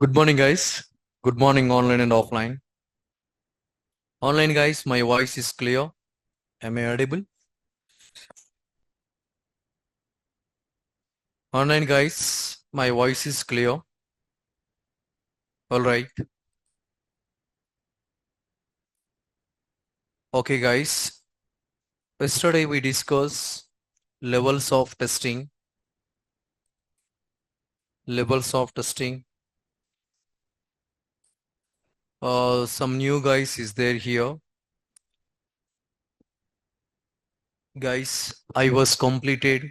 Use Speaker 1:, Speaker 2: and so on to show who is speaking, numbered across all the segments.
Speaker 1: Good morning, guys. Good morning, online and offline. Online, guys, my voice is clear. Am I audible? Online, guys, my voice is clear. All right. Okay, guys. Yesterday we discussed levels of testing. Levels of testing. Some new guys is there here. Guys, I was completed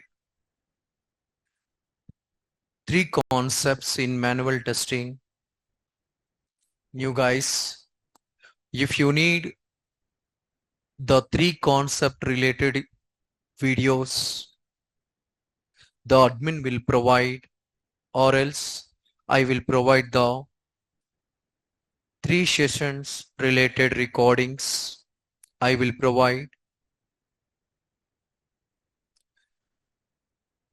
Speaker 1: 3 concepts in manual testing. New guys, if you need the 3 concept related videos, the admin will provide, or else I will provide the 3 sessions related recordings. I will provide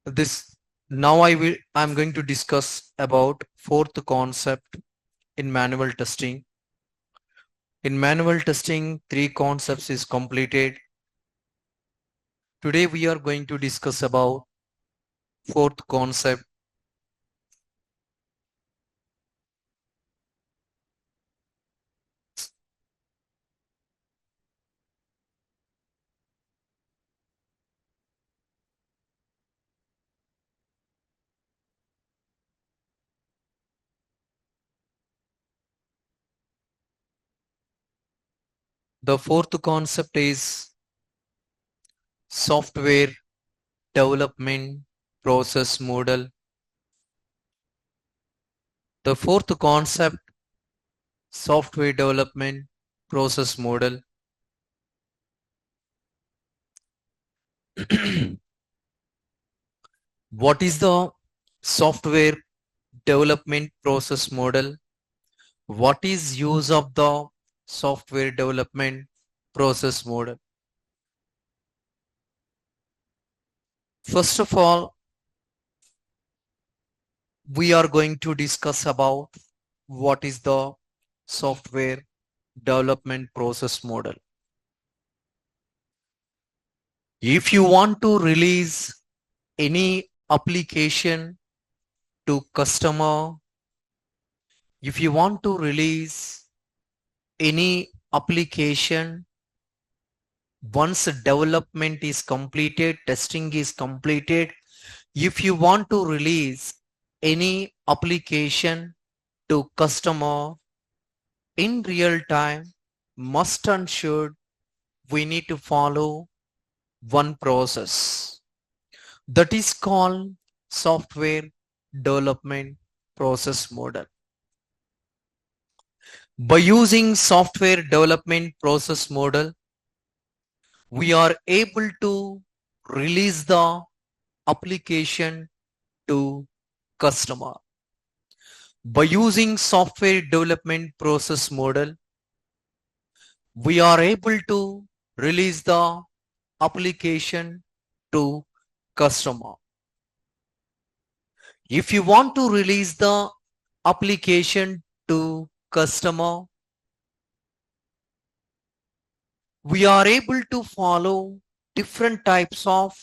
Speaker 1: this. Now I'm going to discuss about 4th concept in manual testing. In manual testing, 3 concepts is completed. Today we are going to discuss about 4th concept. The 4th concept is software development process model. The 4th concept, software development process model. What is the software development process model? What is use of the software development process model? First of all, we are going to discuss about what is the software development process model. If you want to release any application to customer, if you want to release any application, once development is completed, testing is completed, if you want to release any application to customer in real time, must and should, we need to follow one process that is called software development process model. By using software development process model, we are able to release the application to customer. By using software development process model, we are able to release the application to customer. If you want to release the application to customer, we are able to follow different types of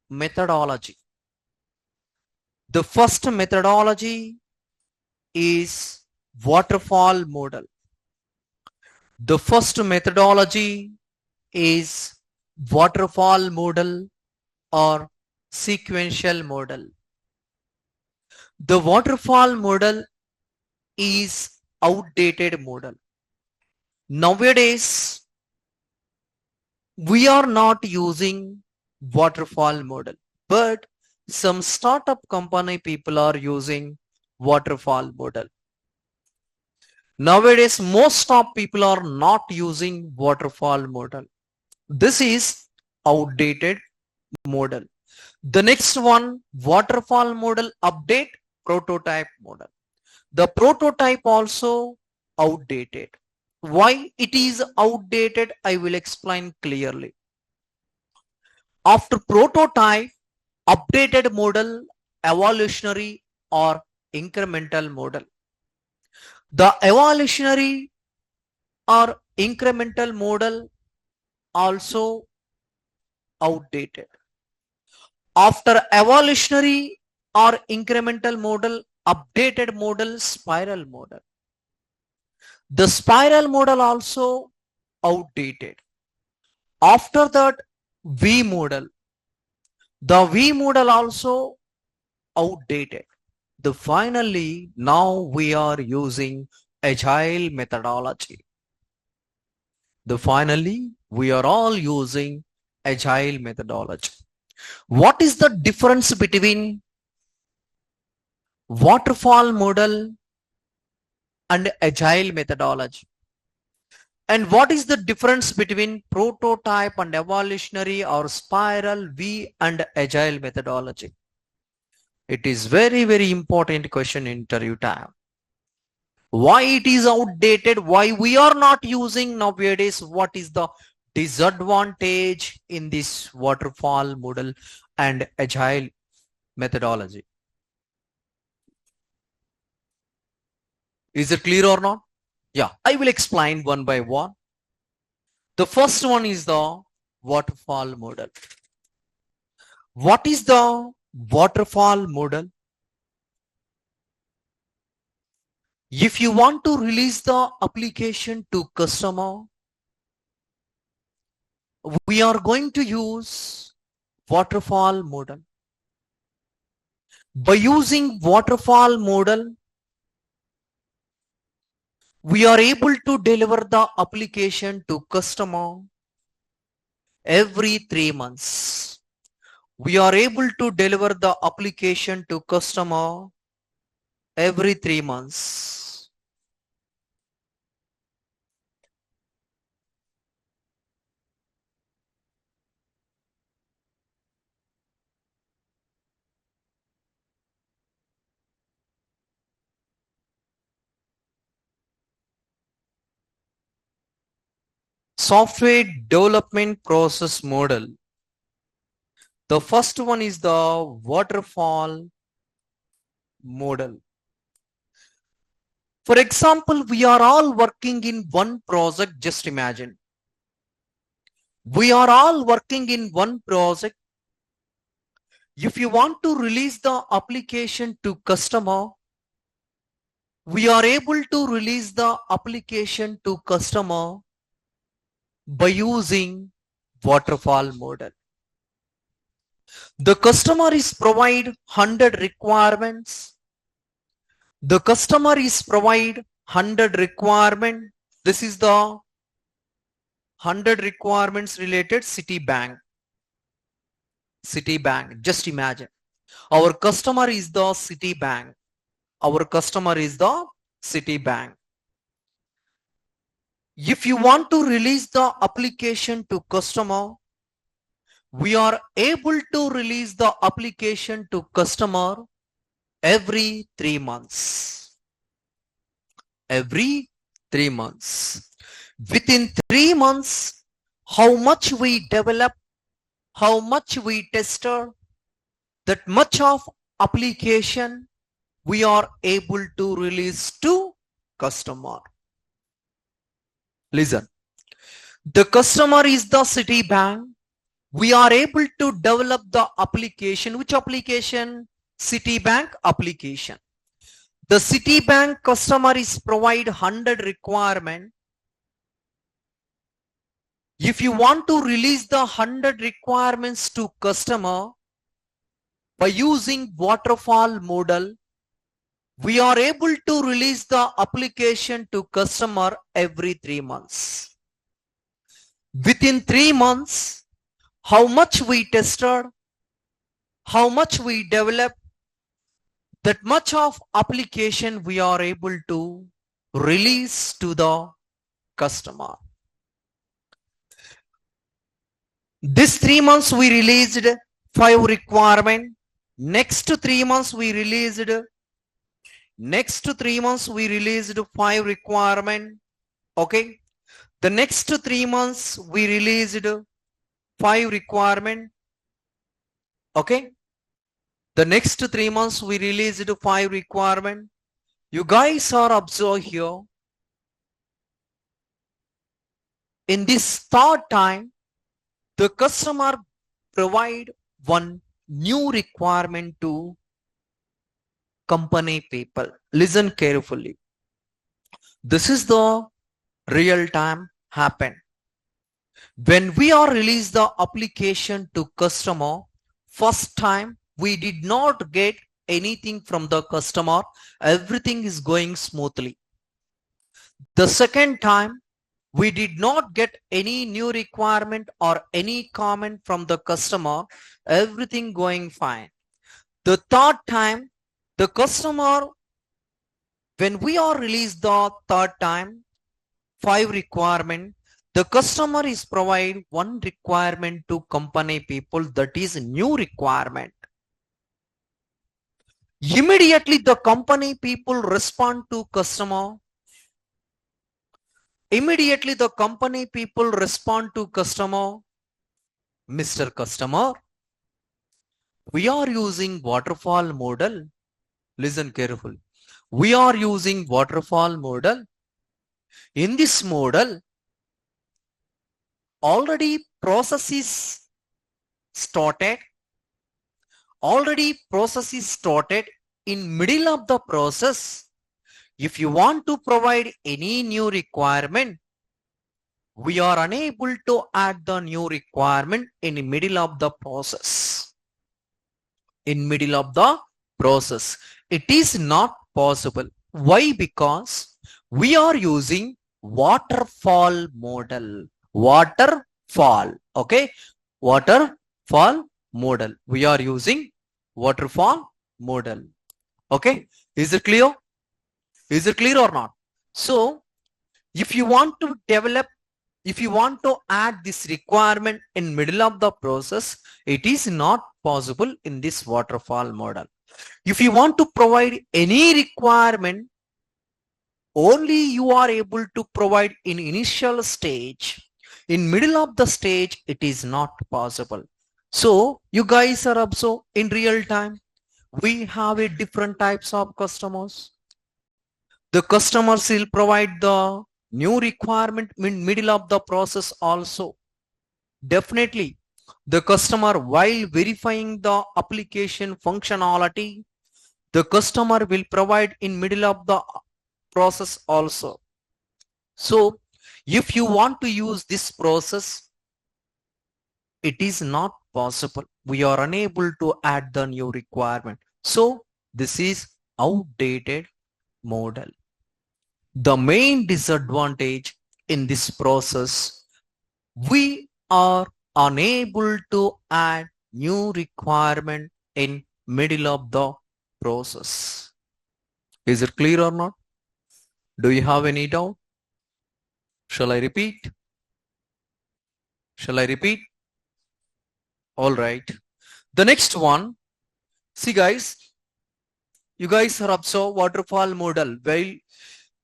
Speaker 1: methodology. The first methodology is waterfall model. The first methodology is waterfall model or sequential model. The waterfall model is outdated model. Nowadays, we are not using waterfall model, but some startup company people are using waterfall model. Nowadays, most of people are not using waterfall model. This is outdated model. The next one, waterfall model update, prototype model. The prototype also outdated. Why it is outdated, I will explain clearly. After prototype, updated model, evolutionary or incremental model. The evolutionary or incremental model also outdated. After evolutionary or incremental model, updated model, spiral model. The spiral model also outdated. After that, V model. The V model also outdated. The finally, now we are using agile methodology. The finally, we are all using agile methodology. What is the difference between waterfall model and agile methodology? And what is the difference between prototype and evolutionary or spiral, V and agile methodology? It is very, very important question in interview time. Why it is outdated? Why we are not using nowadays? What is the disadvantage in this waterfall model and agile methodology? Is it clear or not? Yeah, I will explain one by one. The first one is the waterfall model. What is the waterfall model? If you want to release the application to customer, we are going to use waterfall model. By using waterfall model, we are able to deliver the application to customer every 3 months. We are able to deliver the application to customer every 3 months. Software development process model. The first one is the waterfall model. For example, we are all working in one project. Just imagine. We are all working in one project. If you want to release the application to customer, we are able to release the application to customer by using waterfall model. The customer is provide 100 requirements. The customer is provide 100 requirement. This is the 100 requirements related Citibank. Citibank. Just imagine. Our customer is the Citibank. Our customer is the Citibank. If you want to release the application to customer, we are able to release the application to customer every 3 months. Every 3 months. Within 3 months, how much we develop, how much we tested, that much of application we are able to release to customer. Listen, the customer is the Citibank. We are able to develop the application. Which application? Citibank application. The Citibank customer is provide 100 requirement. If you want to release the 100 requirements to customer by using waterfall model, we are able to release the application to customer every 3 months. Within 3 months, how much we tested, how much we developed, that much of application we are able to release to the customer. This 3 months we released 5 requirement. Next 3 months we released 5 requirement. Okay. The next 3 months we released 5 requirement. Okay. The next 3 months we released 5 requirement. You guys are observed here. In this third time, the customer provide one new requirement to company people. Listen carefully. This is the real time happen. When we are release the application to customer, first time we did not get anything from the customer. Everything is going smoothly. The second time we did not get any new requirement or any comment from the customer. Everything going fine. The third time, the customer, when we are released the third time, 5 requirement, the customer is provide one requirement to company people, that is new requirement. Immediately the company people respond to customer. Immediately the company people respond to customer. Mr. Customer, we are using waterfall model. Listen carefully. We are using waterfall model. In this model, already process is started. Already process is started. In middle of the process, if you want to provide any new requirement, we are unable to add the new requirement in the middle of the process. In middle of the process, it is not possible. Why? Because we are using waterfall model. Waterfall. Okay. Waterfall model. We are using waterfall model. Okay. Is it clear? Is it clear or not? So if you want to develop, if you want to add this requirement in middle of the process, it is not possible in this waterfall model. If you want to provide any requirement, only you are able to provide in initial stage. In middle of the stage, it is not possible. So you guys are also in real time. We have a different types of customers. The customers will provide the new requirement in middle of the process also. Definitely, the customer, while verifying the application functionality, the customer will provide in middle of the process also. So if you want to use this process, it is not possible. We are unable to add the new requirement. So this is outdated model. The main disadvantage in this process, we are unable to add new requirement in middle of the process. Is it clear or not? Do you have any doubt? Shall I repeat? Shall I repeat? All right. The next one, see guys, you guys are observe waterfall model. Well,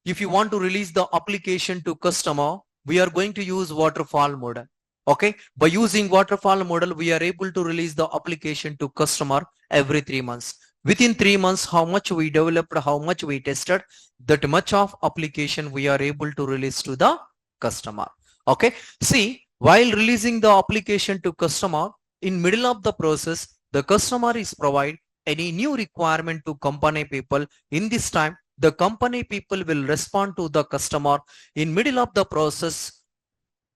Speaker 1: if you want to release the application to customer, we are going to use waterfall model. Okay. By using waterfall model, we are able to release the application to customer every 3 months. Within 3 months, how much we developed, how much we tested, that much of application we are able to release to the customer. Okay. See, while releasing the application to customer, in middle of the process, the customer is provide any new requirement to company people. In this time, the company people will respond to the customer. In middle of the process,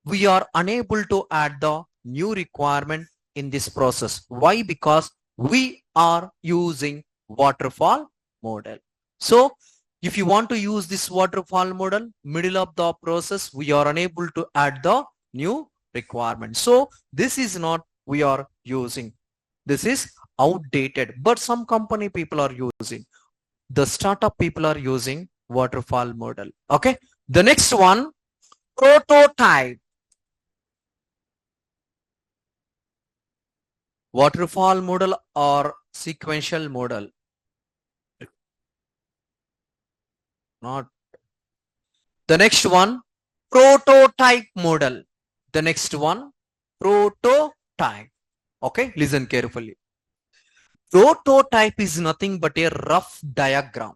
Speaker 1: we are unable to add the new requirement in this process. Why? Because we are using waterfall model. So if you want to use this waterfall model, middle of the process, we are unable to add the new requirement. So this is not we are using. This is outdated, but some company people are using. The startup people are using waterfall model. Okay. The next one, prototype. Waterfall model or sequential model? Not. The next one, prototype model. The next one, prototype. Okay, listen carefully. Prototype is nothing but a rough diagram.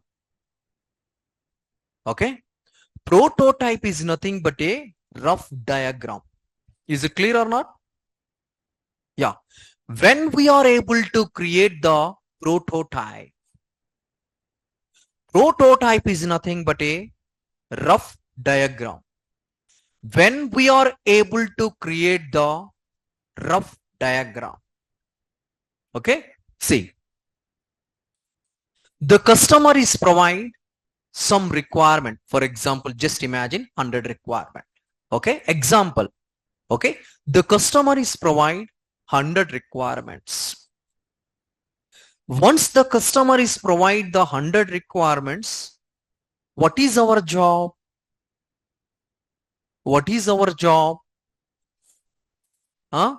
Speaker 1: Okay. Prototype is nothing but a rough diagram. Is it clear or not? Yeah. When we are able to create the prototype, prototype is nothing but a rough diagram. When we are able to create the rough diagram, okay, see, the customer is provide some requirement. For example, just imagine 100 requirement. Okay, example. Okay, the customer is provide 100 requirements. Once the customer is provide the 100 requirements, what is our job? What is our job? Huh?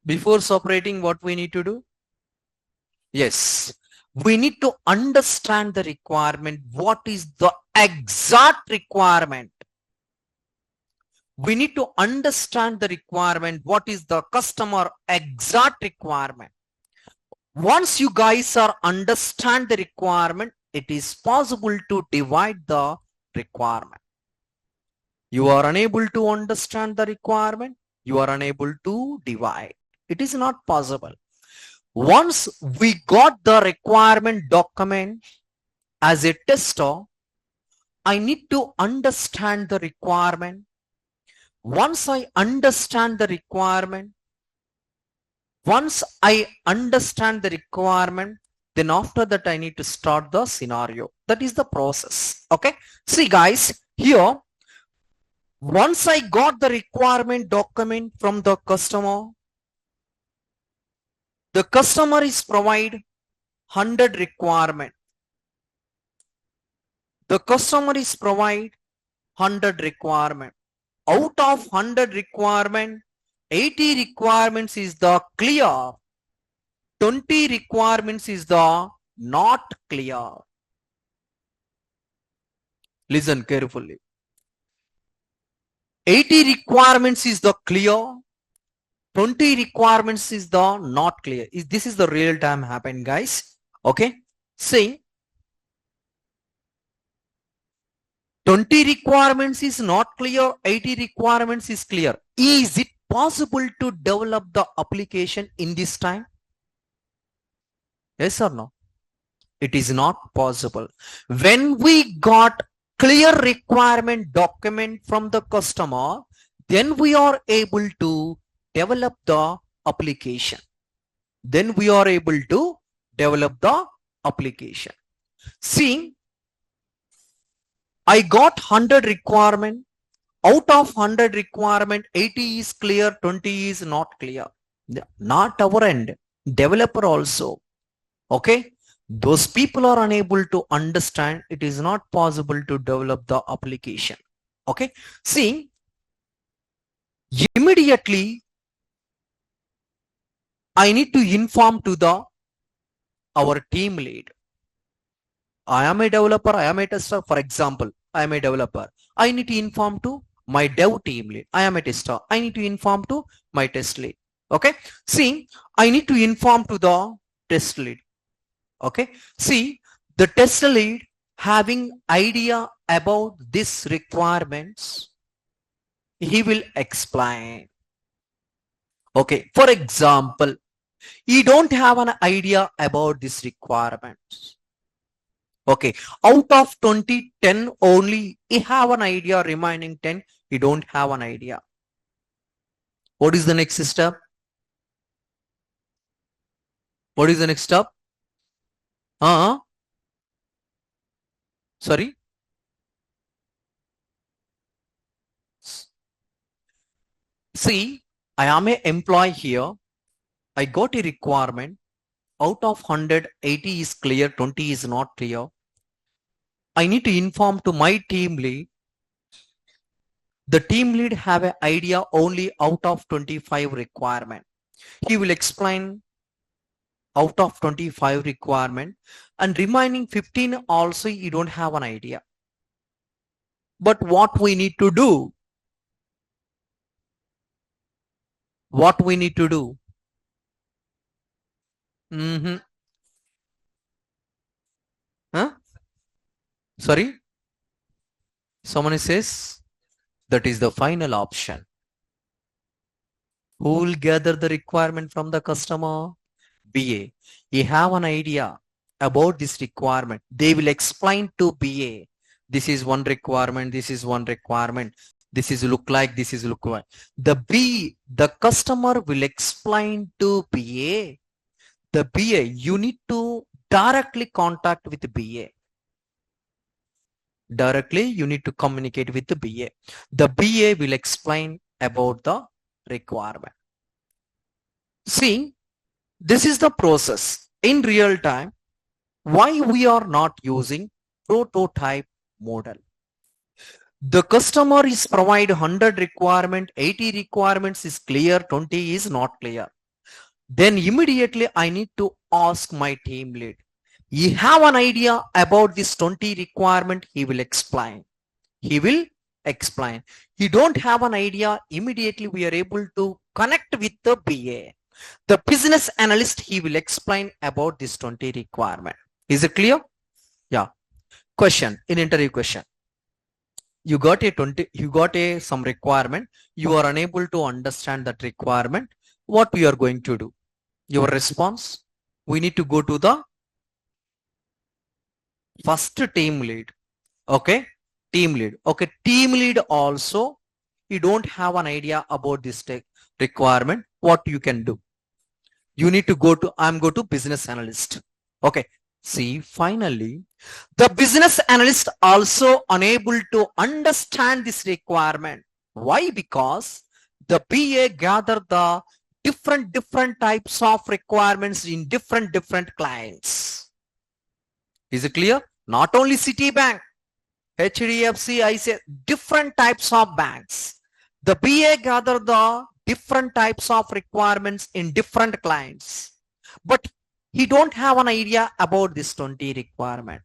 Speaker 1: Before separating, what we need to do? Yes, we need to understand the requirement. What is the exact requirement? We need to understand the requirement. What is the customer exact requirement? Once you guys are understand the requirement, it is possible to divide the requirement. You are unable to understand the requirement, you are unable to divide. It is not possible. Once we got the requirement document as a tester, I need to understand the requirement. Once I understand the requirement, then after that I need to start the scenario. That is the process. Okay. See guys, here, once I got the requirement document from the customer is provide 100 requirement. The customer is provide 100 requirement. Out of 100 requirement, 80 requirements is the clear, 20 requirements is the not clear. Listen carefully. 80 requirements is the clear, 20 requirements is the not clear. This is the real time happen, guys. Okay. See, 20 requirements is not clear, 80 requirements is clear. Is it possible to develop the application in this time? Yes or no? It is not possible. When we got clear requirement document from the customer, then we are able to develop the application. Then we are able to develop the application. See, I got 100 requirement. Out of 100 requirement, 80 is clear, 20 is not clear. Not our end, developer also. Okay. Those people are unable to understand. It is not possible to develop the application. Okay. See, immediately I need to inform to our team lead. I am a developer, I am a tester. For example, I am a developer. I need to inform to my dev team lead. I am a tester. I need to inform to my test lead. Okay. See, I need to inform to the test lead. Okay. See, the test lead having idea about these requirements, he will explain. Okay. For example, he don't have an idea about these requirements. Okay. Out of 20, 10 only he have an idea, remaining 10 he don't have an idea. What is the next step? What is the next step? Sorry. See, I am an employee here. I got a requirement. Out of 100, 80 is clear, 20 is not clear. I need to inform to my team lead. The team lead have an idea only out of 25 requirement. He will explain out of 25 requirement, and remaining 15 also you don't have an idea. But what we need to do? What we need to do? Huh? Sorry, someone says that is the final option. Who will gather the requirement from the customer? BA. You have an idea about this requirement. They will explain to BA. This is one requirement. This is one requirement. This is look like. This is look like. The customer will explain to BA. The BA, you need to directly contact with the BA. Directly, you need to communicate with the BA. The BA will explain about the requirement. See, this is the process in real time. Why we are not using prototype model? The customer is provide 100 requirement, 80 requirements is clear, 20 is not clear. Then immediately I need to ask my team lead. You have an idea about this 20 requirement, he will explain. He will explain. You don't have an idea, immediately we are able to connect with the BA. The business analyst, he will explain about this 20 requirement. Is it clear? Yeah. Question, in interview question. You got some requirement. You are unable to understand that requirement. What we are going to do? Your response? We need to go to the first team lead. Okay. Team lead. Okay. Team lead also, you don't have an idea about this requirement. What you can do? You need to go to business analyst. Okay. See, finally, the business analyst also unable to understand this requirement. Why? Because the BA gather the different types of requirements in different clients. Is it clear? Not only Citibank, HDFC, I say different types of banks. The BA gather the different types of requirements in different clients. But he don't have an idea about this 20 requirement.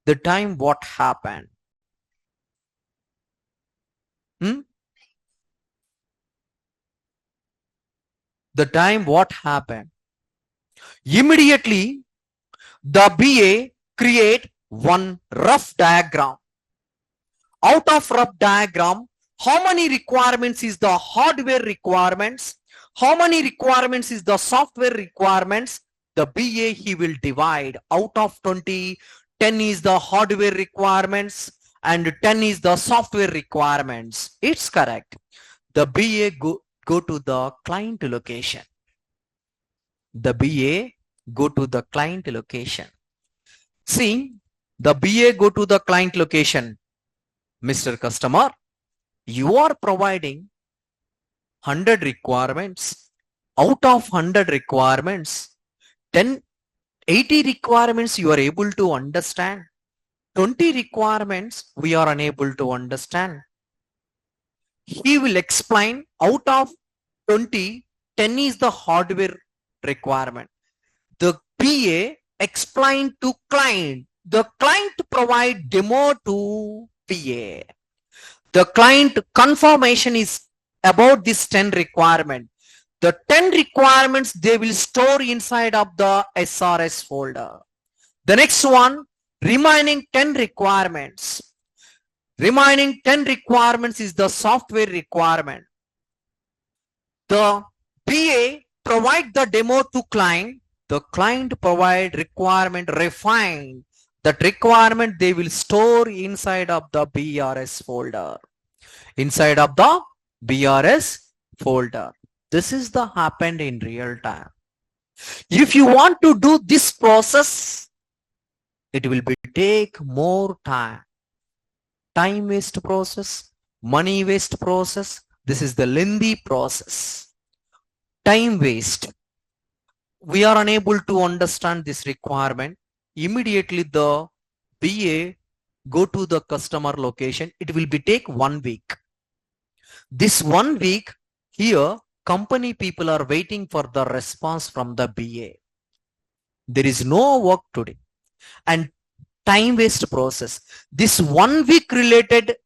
Speaker 1: The time what happened? The time what happened? Immediately, the BA create one rough diagram. Out of rough diagram, how many requirements is the hardware requirements? How many requirements is the software requirements? The BA, he will divide out of 20, 10 is the hardware requirements and 10 is the software requirements. It's correct. The BA go to the client location. The BA go to the client location. See, the BA go to the client location. Mr. Customer, you are providing 100 requirements. Out of 100 requirements, 80 requirements you are able to understand. 20 requirements we are unable to understand. He will explain out of 20, 10 is the hardware requirement. The BA explain to client. The client provide demo to BA. The client confirmation is about this 10 requirement. The 10 requirements they will store inside of the SRS folder. The next one, remaining 10 requirements. Remaining 10 requirements is the software requirement. The BA provide the demo to client. The client provide requirement refined. That requirement they will store inside of the BRS folder. Inside of the BRS folder. This is the happened in real time. If you want to do this process, it will be take more time. Time waste process, money waste process. This is the lengthy process. Time waste. We are unable to understand this requirement. Immediately the BA go to the customer location. It will be take 1 week. This 1 week here, company people are waiting for the response from the BA. There is no work today. And time waste process. This 1 week related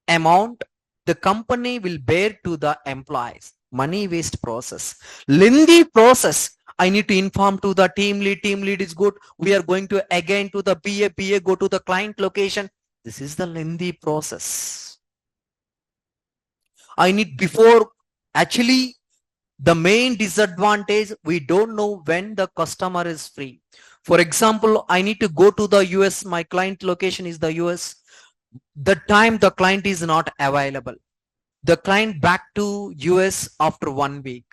Speaker 1: amount, the company will bear to the employees. Money waste process. Lengthy process. I need to inform to the team lead is good. We are going to again to the BA go to the client location. This is the lengthy process. I need before actually the main disadvantage, we don't know when the customer is free. For example, I need to go to the US, my client location is the US. The time the client is not available. The client back to US after 1 week.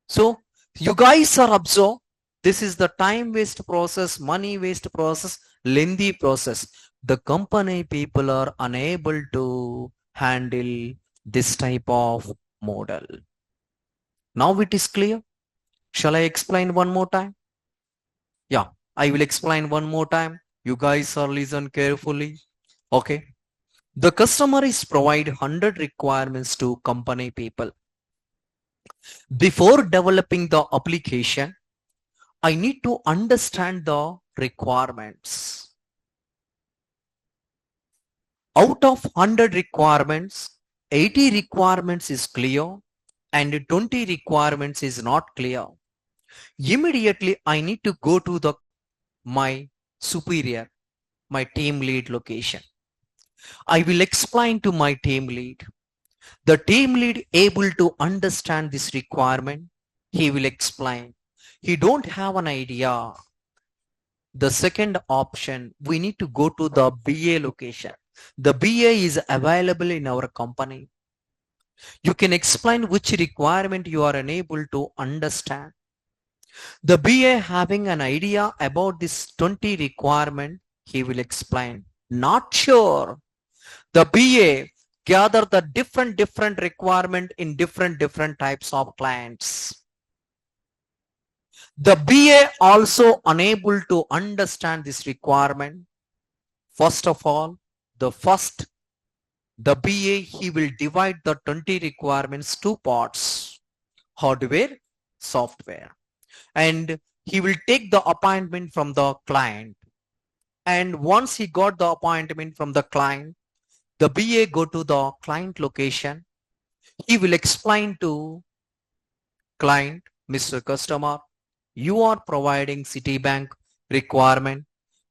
Speaker 1: So you guys are observe, this is the time waste process, money waste process, lengthy process. The company people are unable to handle this type of model. Now it is clear. Shall I explain one more time? Yeah, I will explain one more time. You guys are listen carefully. Okay. The customer is provide 100 requirements to company people. Before developing the application, I need to understand the requirements. Out of 100 requirements, 80 requirements is clear and 20 requirements is not clear. Immediately, I need to go to my superior, my team lead location. I will explain to my team lead. The team lead able to understand this requirement. He will explain. He don't have an idea. The second option, we need to go to the BA location. The BA is available in our company. You can explain which requirement you are unable to understand. The BA having an idea about this 20 requirement, he will explain. Not sure. The BA gather the different requirement in different types of clients. The BA also unable to understand this requirement. First of all, the BA, he will divide the 20 requirements two parts, hardware, software. And he will take the appointment from the client. And once he got the appointment from the client, the BA go to the client location. He will explain to client, Mr. Customer, you are providing Citibank requirement.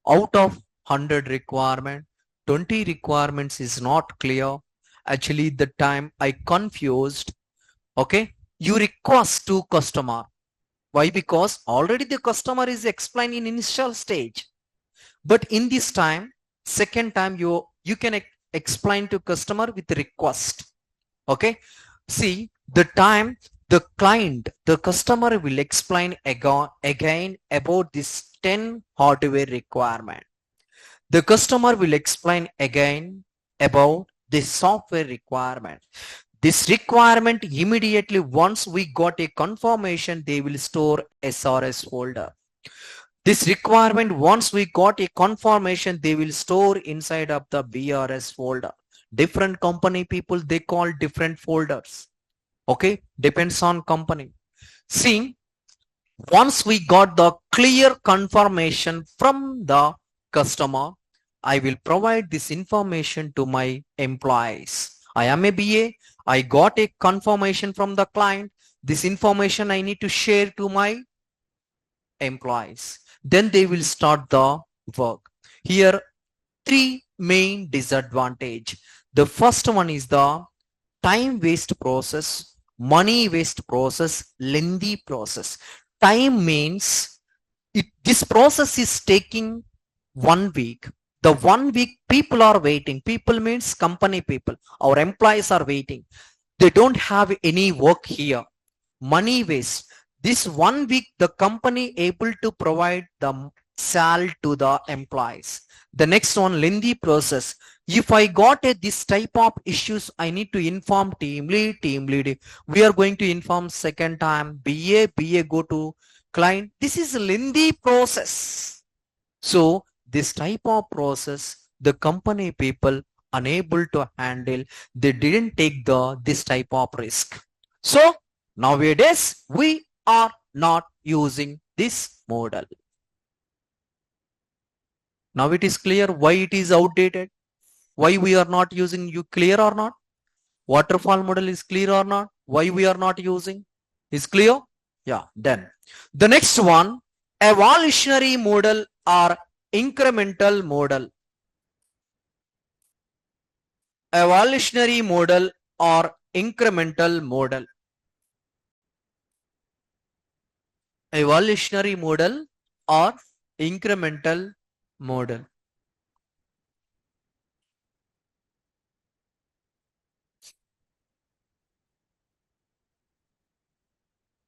Speaker 1: Out of 100 requirement, 20 requirements is not clear. Actually, the time I confused. Okay, you request to customer. Why? Because already the customer is explained in initial stage. But in this time, second time you can explain to customer with request. Okay. See, the time the client, the customer will explain again about this 10 hardware requirement. The customer will explain again about the software requirement. This requirement immediately once we got a confirmation, they will store SRS folder. This requirement once we got a confirmation, they will store inside of the BRS folder. Different company people, they call different folders. Okay, depends on company. See, once we got the clear confirmation from the customer, I will provide this information to my employees. I am a BA. I got a confirmation from the client. This information I need to share to my employees. Then they will start the work. Here, three main disadvantage. The first one is the time waste process, money waste process, lengthy process. Time means this process is taking 1 week. The 1 week people are waiting. People means company people. Our employees are waiting. They don't have any work here. Money waste. This 1 week the company able to provide the salary to the employees. The next one, lengthy process. If I got this type of issues, I need to inform team lead. We are going to inform second time BA go to client. This is a lengthy process. So this type of process, the company people unable to handle. They didn't take this type of risk. So nowadays we are not using this model. Now it is clear why it is outdated. Why we are not using. You clear or not? Waterfall model is clear or not? Why we are not using? Is clear? Yeah, done. The next one, evolutionary model or incremental model. Evolutionary model or incremental model. Evolutionary model or incremental model.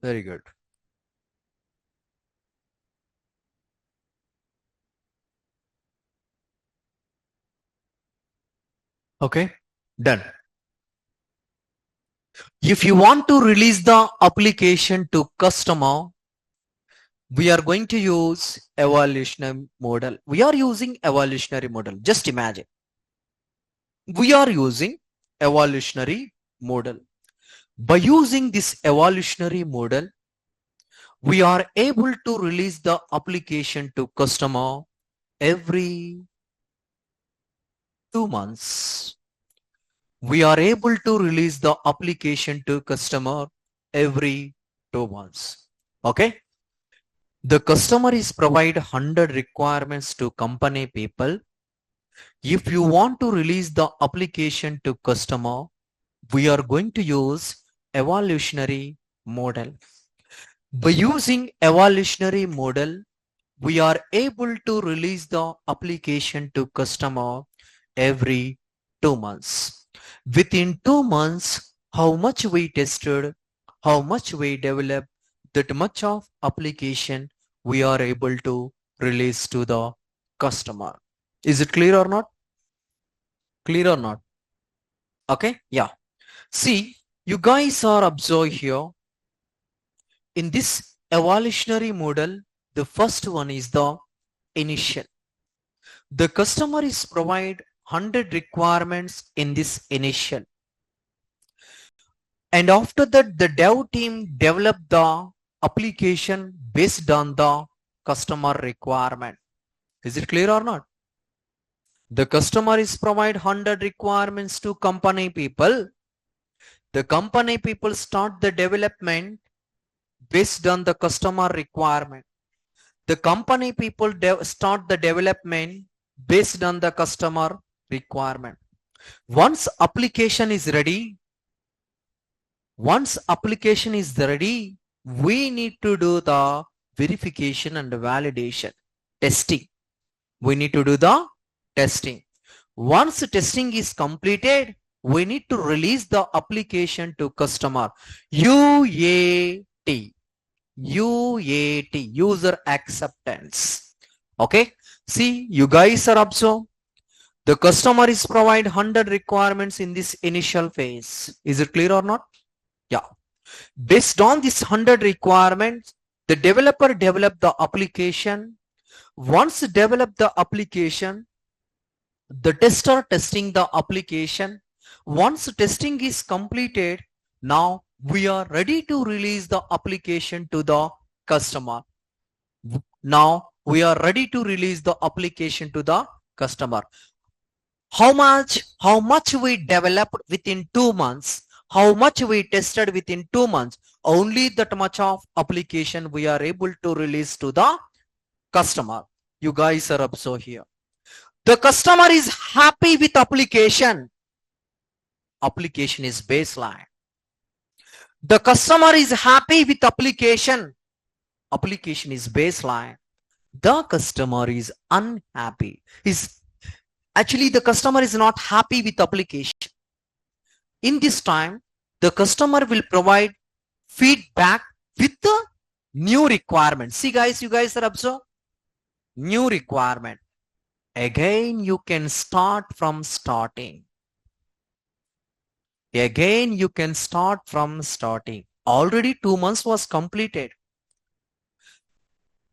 Speaker 1: Very good. Okay, done. If you want to release the application to customer, we are going to use evolutionary model. We are using evolutionary model. Just imagine. We are using evolutionary model. By using this evolutionary model, we are able to release the application to customer every 2 months. We are able to release the application to customer every 2 months. Okay. The customer is provide 100 requirements to company people. If you want to release the application to customer, we are going to use evolutionary model. By using evolutionary model, we are able to release the application to customer every 2 months. Within 2 months, how much we tested, how much we developed, that much of application we are able to release to the customer. Is it clear or not? Clear or not? Okay, yeah. See, you guys are observed here. In this evolutionary model, the first one is the initial. The customer is provide 100 requirements in this initial. And after that, the dev team develop the application based on the customer requirement. Is it clear or not? The customer is provide 100 requirements to company people. The company people start the development based on the customer requirement. The company people start the development based on the customer requirement. Once application is ready, we need to do the verification and validation, testing. We need to do the testing. Once testing is completed, we need to release the application to customer. UAT, user acceptance. Okay, see, you guys are observed. The customer is provide 100 requirements in this initial phase. Is it clear or not? Yeah. Based on this 100 requirements, the developer developed the application. Once develop the application, the tester testing the application. Once testing is completed, now we are ready to release the application to the customer. Now we are ready to release the application to the customer. How much we developed within 2 months, how much we tested within 2 months, only that much of application we are able to release to the customer. You guys are observed here. The customer is happy with application. Application is baseline. The customer is happy with application. Application is baseline. The customer is unhappy. Actually, the customer is not happy with application. In this time, the customer will provide feedback with the new requirement. See guys, you guys are observed? New requirement. Again, you can start from starting. Again, you can start from starting. Already 2 months was completed.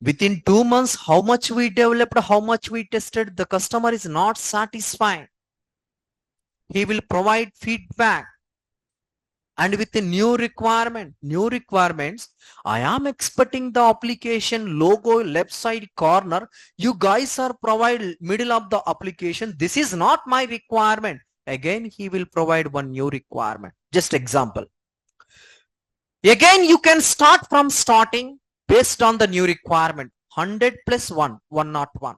Speaker 1: Within 2 months, how much we developed, how much we tested, the customer is not satisfied. He will provide feedback. And with the new requirements, I am expecting the application logo left side corner. You guys are provide middle of the application. This is not my requirement. Again, he will provide one new requirement. Just example. Again, you can start from starting based on the new requirement. 100 plus 1, 101.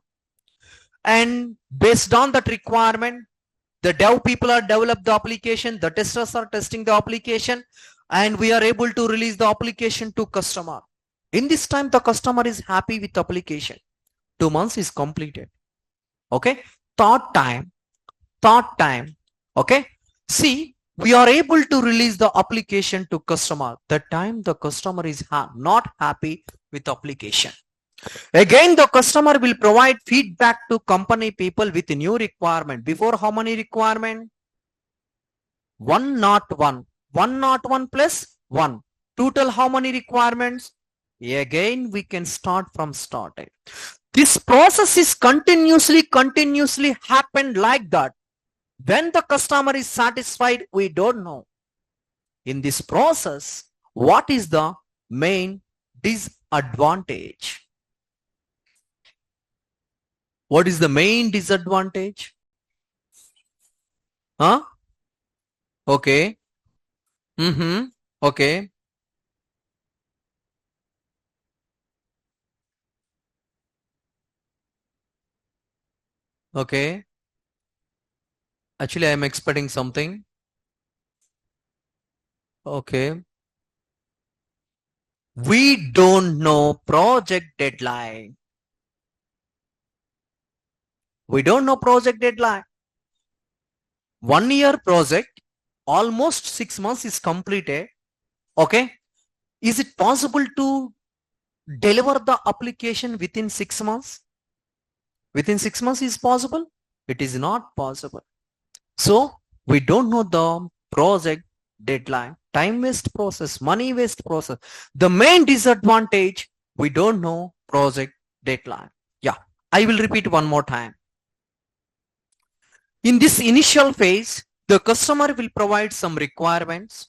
Speaker 1: And based on that requirement, the dev people are develop the application, the testers are testing the application, and we are able to release the application to customer. In this time, the customer is happy with the application. 2 months is completed. Okay. Thought time. Okay. See, we are able to release the application to customer. That time the customer is not happy with application. Again, the customer will provide feedback to company people with new requirement. Before, how many requirement? 101. 101 plus 1. Total how many requirements? Again, we can start from starting. This process is continuously happened like that. When the customer is satisfied, we don't know. In this process, what is the main disadvantage? What is the main disadvantage? Huh? Okay. Okay. Okay. Actually, I am expecting something. Okay. We don't know project deadline. We don't know project deadline. 1 year project, almost 6 months is completed. Okay. Is it possible to deliver the application within 6 months? Within 6 months is possible? It is not possible. So we don't know the project deadline. Time waste process, money waste process. The main disadvantage, we don't know project deadline. Yeah, I will repeat one more time. In this initial phase, the customer will provide some requirements.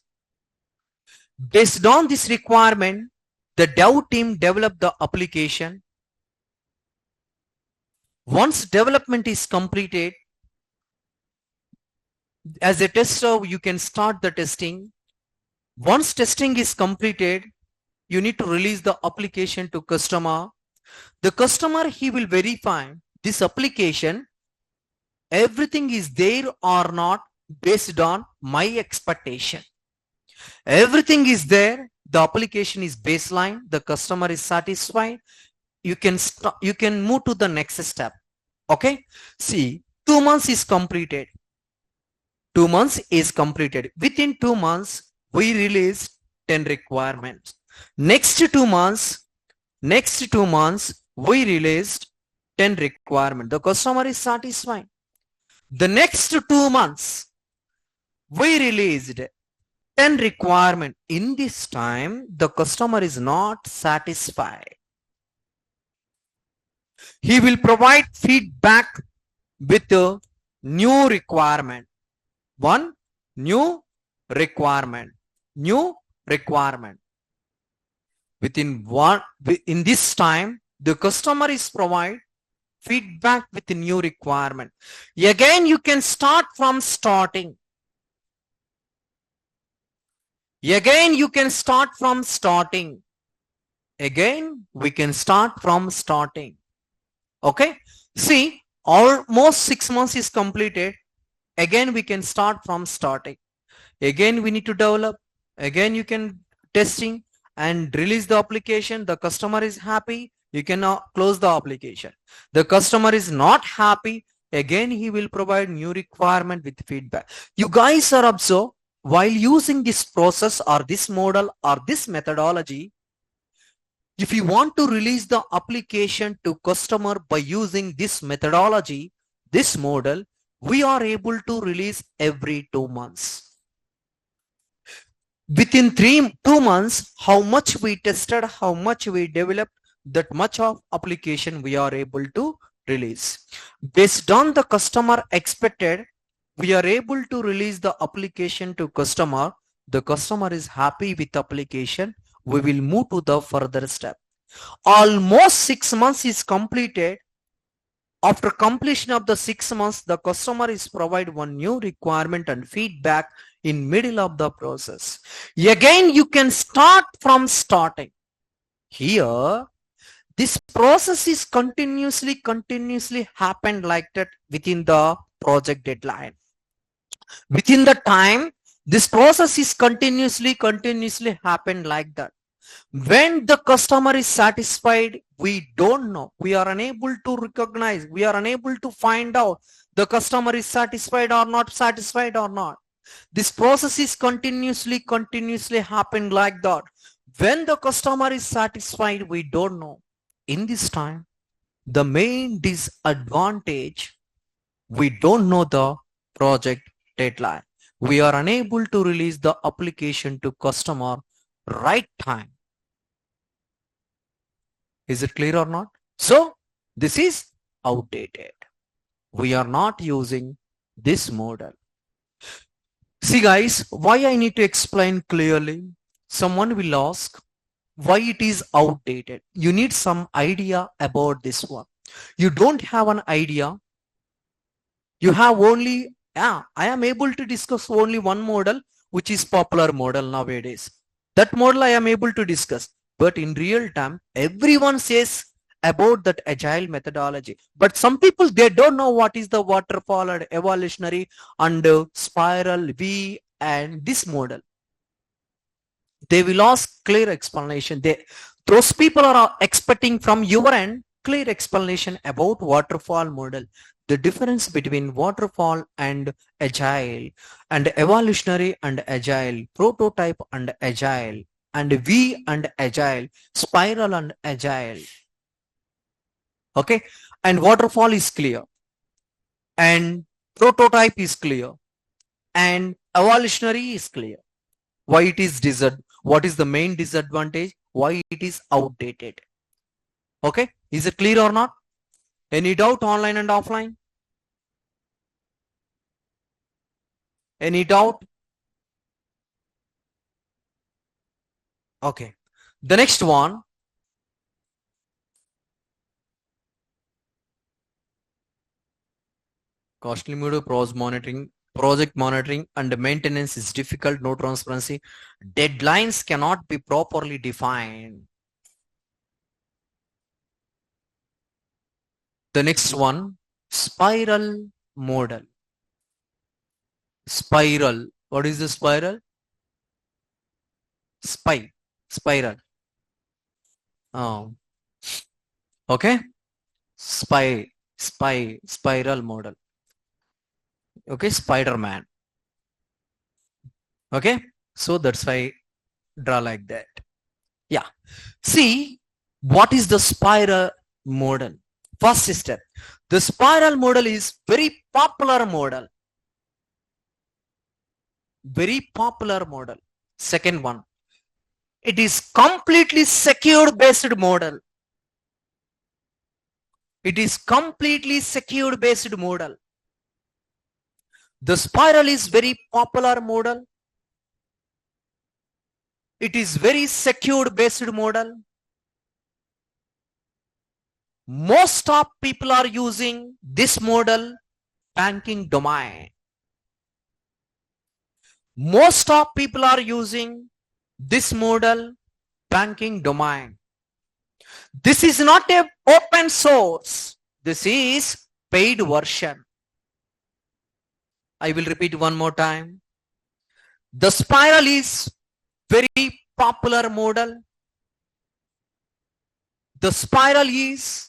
Speaker 1: Based on this requirement, the dev team develop the application. Once development is completed, as a tester, you can start the testing. Once testing is completed, you need to release the application to customer. The customer, he will verify this application, everything is there or not based on my expectation. Everything is there. The application is baseline. The customer is satisfied. You can move to the next step. Okay. See, 2 months is completed. 2 months is completed. Within 2 months, we release 10 requirements. Next 2 months, we released 10 requirements. The customer is satisfied. The next 2 months, we released 10 requirements. In this time, the customer is not satisfied. He will provide feedback with a new requirement. One new requirement. In this time, the customer is provide feedback with a new requirement. Again, you can start from starting. Again, we can start from starting. Okay. See, almost 6 months is completed. Again, we can start from starting. Again, we need to develop. Again, you can testing and release the application. The customer is happy. You can now close the application. The customer is not happy. Again, he will provide new requirement with feedback. You guys are observe, while using this process or this model or this methodology, if you want to release the application to customer by using this methodology, this model, we are able to release every 2 months. Within 2 months, how much we tested, how much we developed, that much of application we are able to release. Based on the customer expected, we are able to release the application to customer. The customer is happy with application. We will move to the further step. Almost 6 months is completed. After completion of the 6 months, the customer is provided one new requirement and feedback in middle of the process. Again, you can start from starting. Here, this process is continuously happened like that within the project deadline. Within the time, this process is continuously happened like that. When the customer is satisfied, we don't know. We are unable to recognize. We are unable to find out the customer is satisfied or not satisfied or not. This process is continuously happen like that. When the customer is satisfied, we don't know. In this time, the main disadvantage, we don't know the project deadline. We are unable to release the application to customer right time. Is it clear or not? So this is outdated. We are not using this model. See guys, why I need to explain clearly. Someone will ask why it is outdated. You need some idea about this one. You don't have an idea. You have only, I am able to discuss only one model, which is popular model nowadays. That model I am able to discuss. But in real time, everyone says about that agile methodology. But some people, they don't know what is the waterfall and evolutionary and spiral V and this model. They will ask clear explanation. Those people are expecting from your end clear explanation about waterfall model. The difference between waterfall and agile and evolutionary and agile, prototype and agile, and V and agile, spiral and agile. Okay, and waterfall is clear, and prototype is clear, and evolutionary is clear. Why it is what is the main disadvantage? Why it is outdated? Okay, is it clear or not? Any doubt online and offline? Any doubt? Okay, the next one. Costly mode, project monitoring and maintenance is difficult, no transparency. Deadlines cannot be properly defined. The next one, spiral model. Spiral. What is the spiral? Spiral. Oh. Okay. Spiral model. Okay, Spider-Man. Okay, so that's why I draw like that. Yeah. See, what is the spiral model? First step. The spiral model is very popular model. Very popular model. Second one. It is completely secure based model. It is completely secure based model. The spiral is very popular model. It is very secure based model. Most of people are using this model banking domain. Most of people are using this model banking domain. This is not a open source. This is paid version. I will repeat one more time. The spiral is very popular model. The spiral is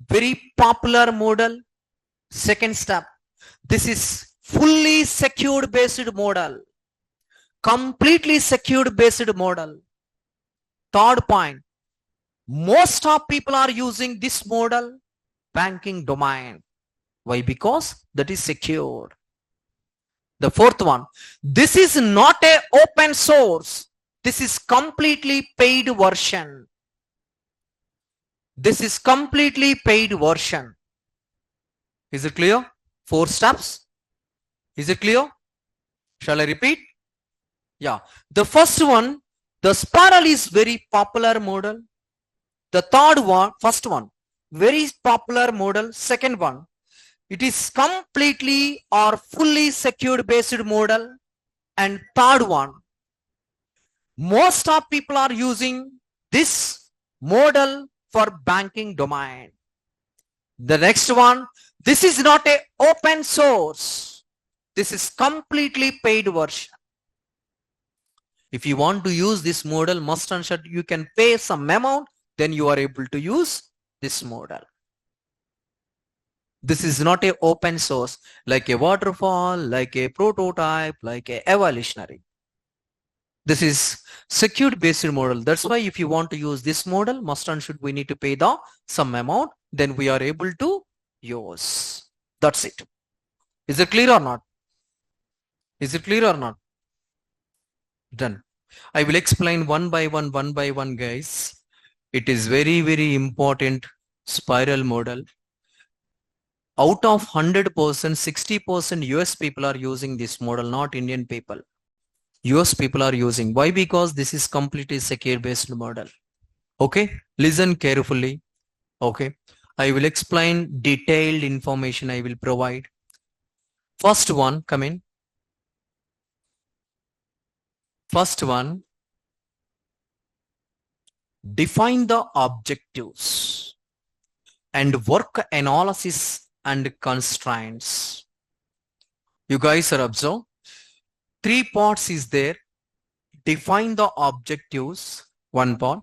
Speaker 1: very popular model. Second step. This is fully secured based model. Completely secured based model. Third point. Most of people are using this model banking domain. Why? Because that is secure. The fourth one, this is not a open source. This is completely paid version. This is completely paid version. Is it clear? 4 steps. Is it clear? Shall I repeat? Yeah. The first one, the spiral is very popular model. The third one, first one, very popular model. Second one, it is completely or fully secured based model. And third one, most of people are using this model for banking domain. The next one, this is not a open source. This is completely paid version. If you want to use this model, must and should you can pay some amount, then you are able to use this model. This is not a open source like a waterfall, like a prototype, like a evolutionary. This is secured based model. That's why if you want to use this model, must and should we need to pay the some amount, then we are able to use. That's it. Is it clear or not? Is it clear or not? Done. I will explain one by one, guys. It is very, very important spiral model. Out of 100%, 60% US people are using this model, not Indian people. US people are using. Why? Because this is completely secure based model. Okay, listen carefully. Okay, I will explain detailed information I will provide. First one, come in. First one, define the objectives and work analysis and constraints. You guys are observed. 3 parts is there. Define the objectives, one part,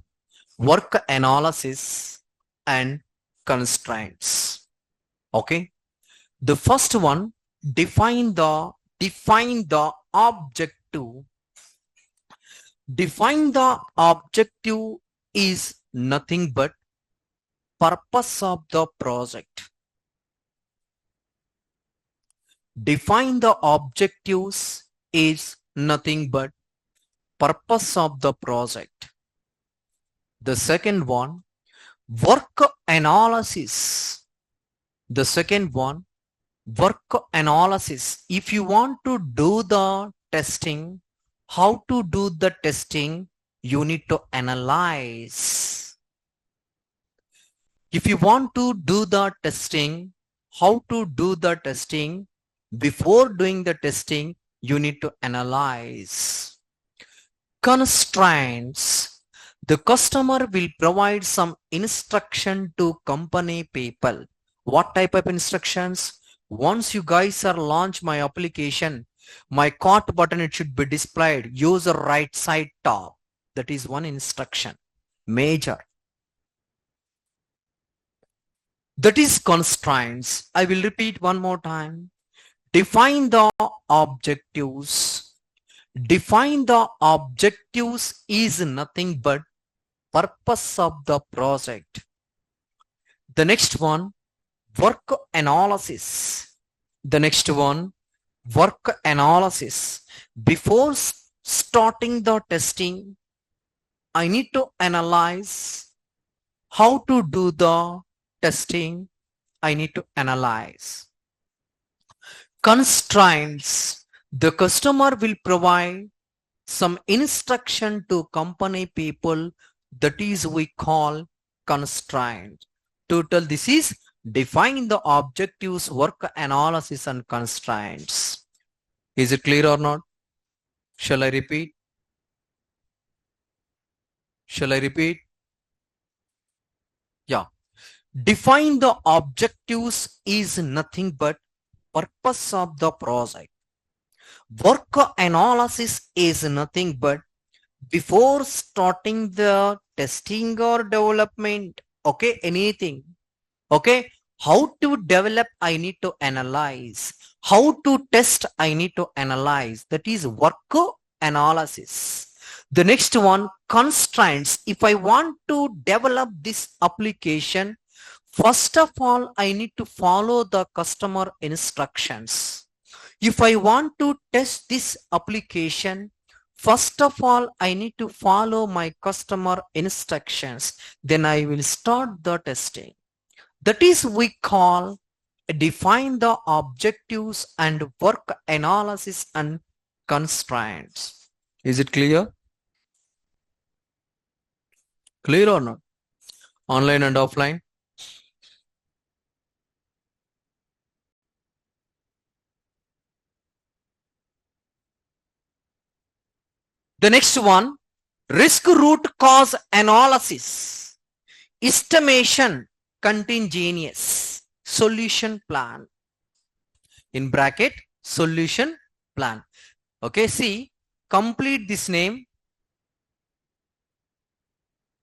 Speaker 1: work analysis and constraints. Okay. The first one, define the objective. Define the objective is nothing but purpose of the project. Define the objectives is nothing but purpose of the project. The second one, work analysis. The second one, work analysis. If you want to do the testing, how to do the testing, you need to analyze. If you want to do the testing, how to do the testing, before doing the testing, you need to analyze. Constraints. The customer will provide some instruction to company people. What type of instructions? Once you guys are launch my application, my cart button, it should be displayed. Use the right side top. That is one instruction. Major. That is constraints. I will repeat one more time. Define the objectives. Define the objectives is nothing but purpose of the project. The next one, work analysis. The next one, work analysis. Before starting the testing, I need to analyze how to do the testing. I need to analyze. Constraints. The customer will provide some instruction to company people, that is we call constraint. Total, this is define the objectives, work analysis and constraints. Is it clear or not? Shall I repeat? Shall I repeat? Yeah. Define the objectives is nothing but purpose of the project. Work analysis is nothing but before starting the testing or development, okay, anything, okay, how to develop, I need to analyze. How to test, I need to analyze. That is work analysis. The next one, constraints. If I want to develop this application, first of all, I need to follow the customer instructions. If I want to test this application, first of all, I need to follow my customer instructions. Then I will start the testing. That is we call define the objectives and work analysis and constraints. Is it clear? Clear or not? Online and offline? The next one, risk root cause analysis, estimation, contingenous, solution plan. In bracket, solution plan. Okay, see, complete this name.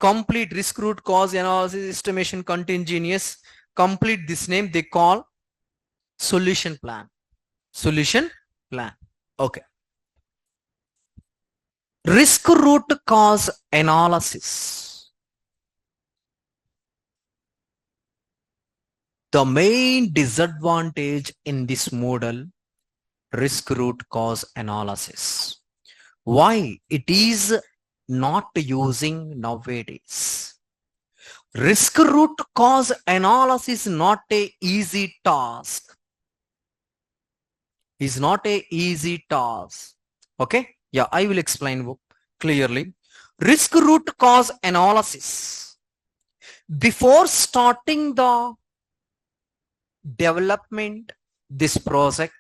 Speaker 1: Complete risk root cause analysis, estimation, contingenous. Complete this name, they call solution plan. Solution plan. Okay. Risk root cause analysis. The main disadvantage in this model, risk root cause analysis. Why it is not using nowadays? Risk root cause analysis is not a easy task. Is not a easy task. Okay. Yeah, I will explain clearly. Risk root cause analysis. Before starting the development, this project,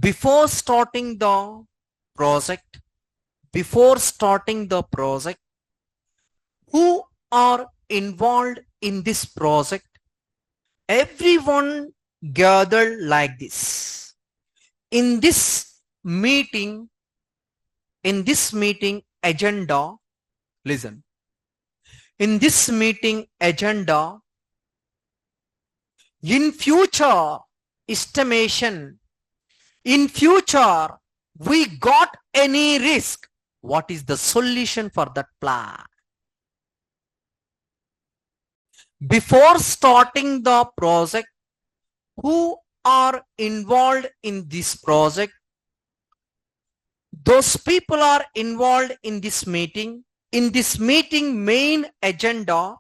Speaker 1: before starting the project, who are involved in this project, everyone gathered like this. In this meeting agenda, listen. In this meeting agenda, in future estimation, in future we got any risk, what is the solution for that plan? Before starting the project, who are involved in this project, those people are involved in this meeting. In this meeting main agenda,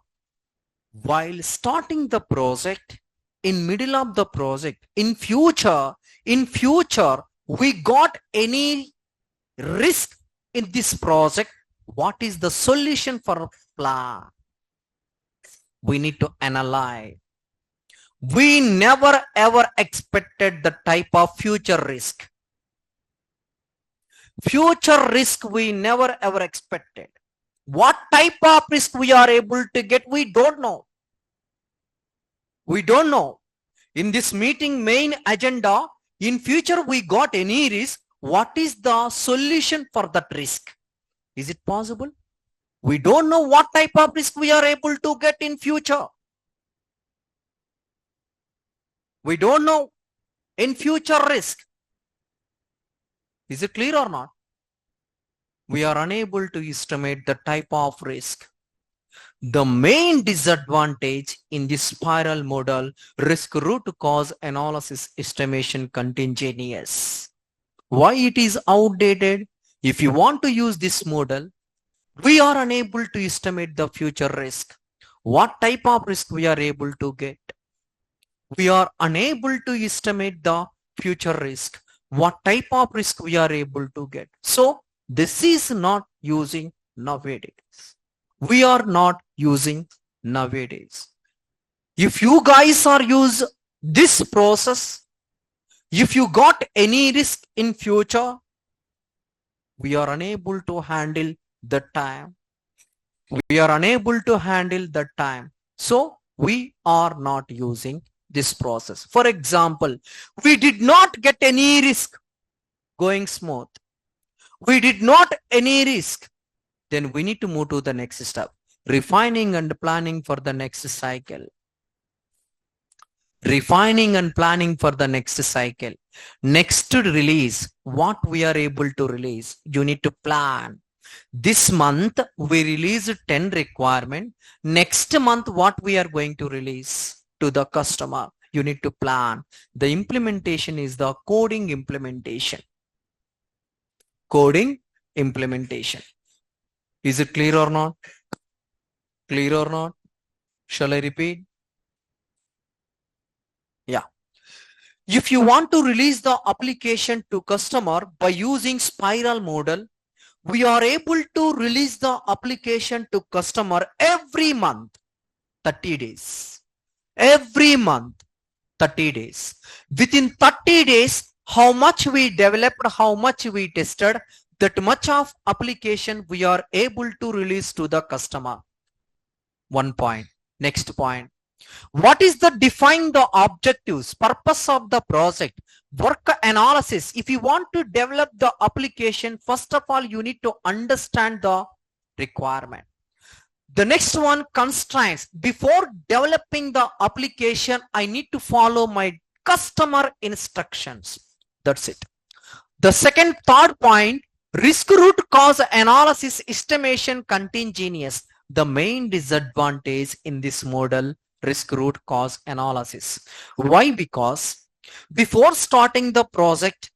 Speaker 1: while starting the project, in middle of the project, in future we got any risk in this project, what is the solution for plan? We need to analyze. We never ever expected the type of future risk. Future risk we never ever expected. What type of risk we are able to get, we don't know. We don't know. In this meeting main agenda, in future we got any risk, what is the solution for that risk? Is it possible? We don't know what type of risk we are able to get in future. We don't know in future risk. Is it clear or not? We are unable to estimate the type of risk. The main disadvantage in this spiral model, risk root cause analysis estimation contingenous. Why it is outdated? If you want to use this model, we are unable to estimate the future risk. What type of risk we are able to get? We are unable to estimate the future risk. What type of risk we are able to get? So this is not using nowadays. We are not using nowadays. If you guys are use this process, if you got any risk in future, we are unable to handle the time. We are unable to handle the time. So we are not using this process. For example, we did not get any risk going smooth. We did not any risk. Then we need to move to the next step. Refining and planning for the next cycle. Refining and planning for the next cycle. Next release, what we are able to release, you need to plan. This month we release 10 requirement. Next month what we are going to release to the customer, you need to plan. The implementation is the coding implementation. Coding implementation. Is it clear or not? Clear or not? Shall I repeat? Yeah. If you want to release the application to customer by using spiral model, we are able to release the application to customer every month, 30 days. Every month, 30 days. Within 30 days, how much we developed, how much we tested, that much of application we are able to release to the customer. One point. Next point. What is the define the objectives, purpose of the project, work analysis? If you want to develop the application, first of all, you need to understand the requirement. The next one, constraints. Before developing the application, I need to follow my customer instructions. That's it. The third point, risk root cause analysis, estimation, contingency. The main disadvantage in this model, risk root cause analysis. Why? Because before starting the project,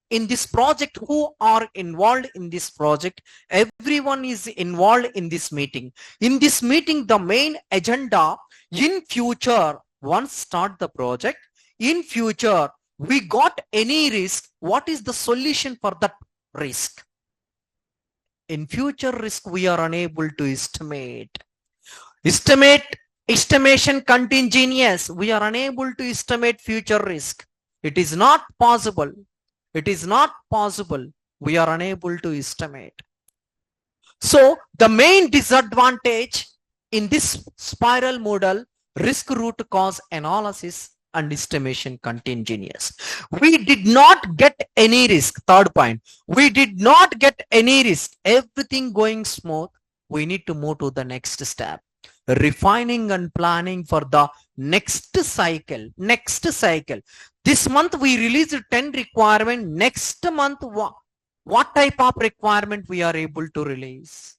Speaker 1: in this project, who are involved in this project, everyone is involved in this meeting. In this meeting, the main agenda, in future, once start the project, in future, we got any risk, what is the solution for that risk? In future risk, we are unable to estimate. Estimation contingency, we are unable to estimate future risk. It is not possible. It is not possible. We are unable to estimate. So the main disadvantage in this spiral model, risk root cause analysis and estimation contingency. We did not get any risk. Third point, we did not get any risk. Everything going smooth. We need to move to the next step. Refining and planning for the next cycle. Next cycle. This month we released 10 requirement. Next month, what type of requirement we are able to release?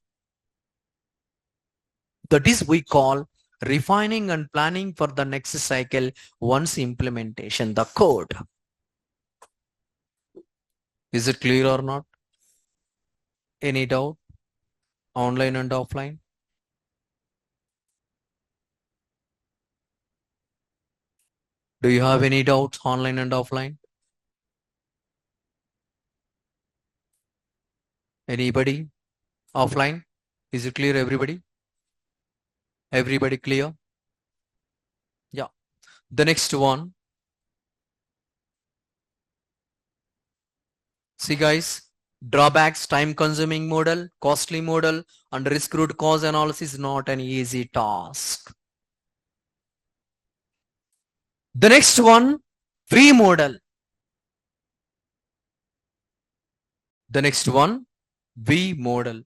Speaker 1: That is we call refining and planning for the next cycle once implementation, the code. Is it clear or not? Any doubt? Online and offline? Do you have any doubts online and offline? Anybody? Offline? Is it clear, everybody? Everybody clear? Yeah. The next one. See guys, drawbacks, time consuming model, costly model, and risk root cause analysis is not an easy task. The next one, V model. The next one, V model.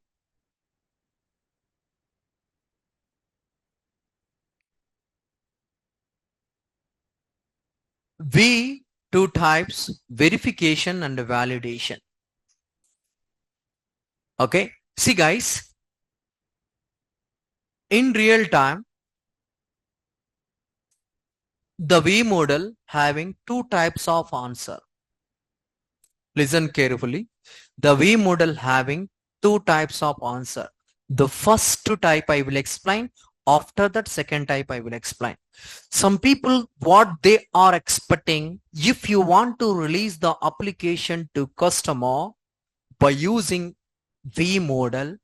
Speaker 1: V, two types, verification and validation. Okay, see guys, in real time, the V model having two types of answer. Listen carefully. The V model having two types of answer. The first type I will explain. After that, second type I will explain. Some people, what they are expecting, if you want to release the application to customer by using V model,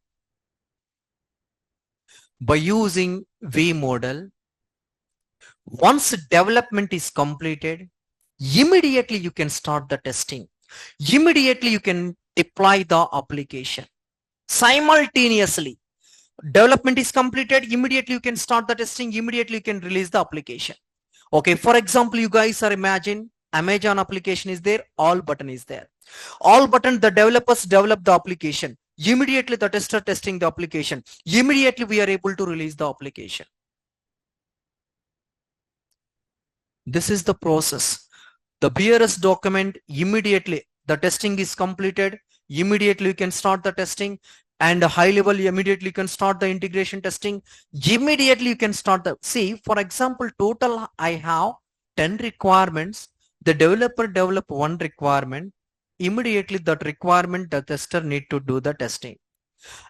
Speaker 1: once development is completed, immediately you can start the testing. Immediately you can deploy the application. Simultaneously, development is completed, immediately you can start the testing, immediately you can release the application. Okay, for example, you guys are imagine Amazon application is there, all button is there. All button, the developers develop the application. Immediately the tester testing the application. Immediately we are able to release the application. This is the process. The BRS document, immediately the testing is completed, immediately you can start the testing, and high level, immediately you can start the integration testing. Immediately you can start the, see, for example, total I have 10 requirements. The developer develop one requirement. Immediately that requirement, the tester need to do the testing.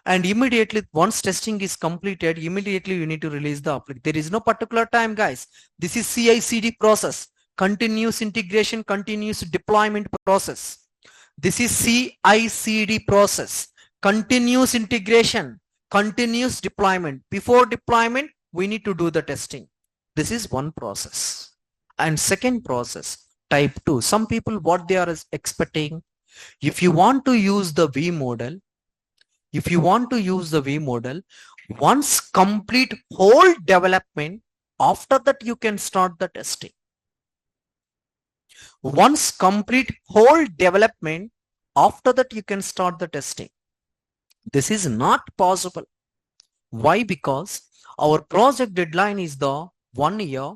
Speaker 1: And immediately once testing is completed, immediately you need to release the application. There is no particular time, guys. This is CI/CD process, continuous integration, continuous deployment process. This is CI/CD process, continuous integration, continuous deployment. Before deployment, we need to do the testing. This is one process. And second process, type 2. Some people what they are expecting, if you want to use the V model, if you want to use the V model, once complete whole development, after that you can start the testing. Once complete whole development, after that you can start the testing. This is not possible. Why? Because our project deadline is the 1 year.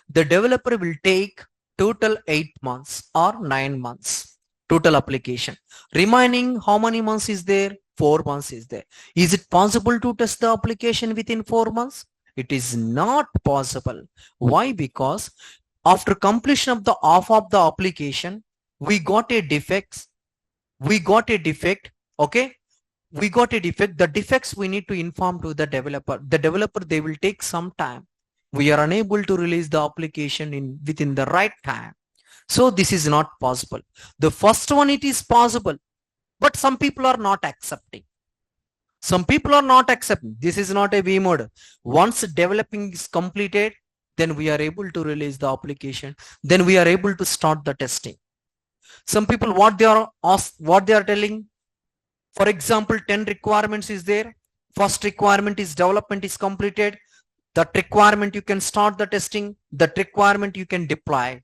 Speaker 1: The developer will take total 8 months or 9 months total application. Remaining how many months is there? 4 months is there. Is it possible to test the application within 4 months? It is not possible. Why? Because after completion of the half of the application, we got a defect. Okay, we got a defect. The defects we need to inform to the developer. The developer, they will take some time. We are unable to release the application within the right time. So this is not possible. The first one, it is possible, but some people are not accepting. Some people are not accepting. This is not a V model. Once developing is completed, then we are able to release the application. Then we are able to start the testing. Some people, what they are telling, for example, 10 requirements is there. First requirement is development is completed. That requirement you can start the testing. That requirement you can deploy.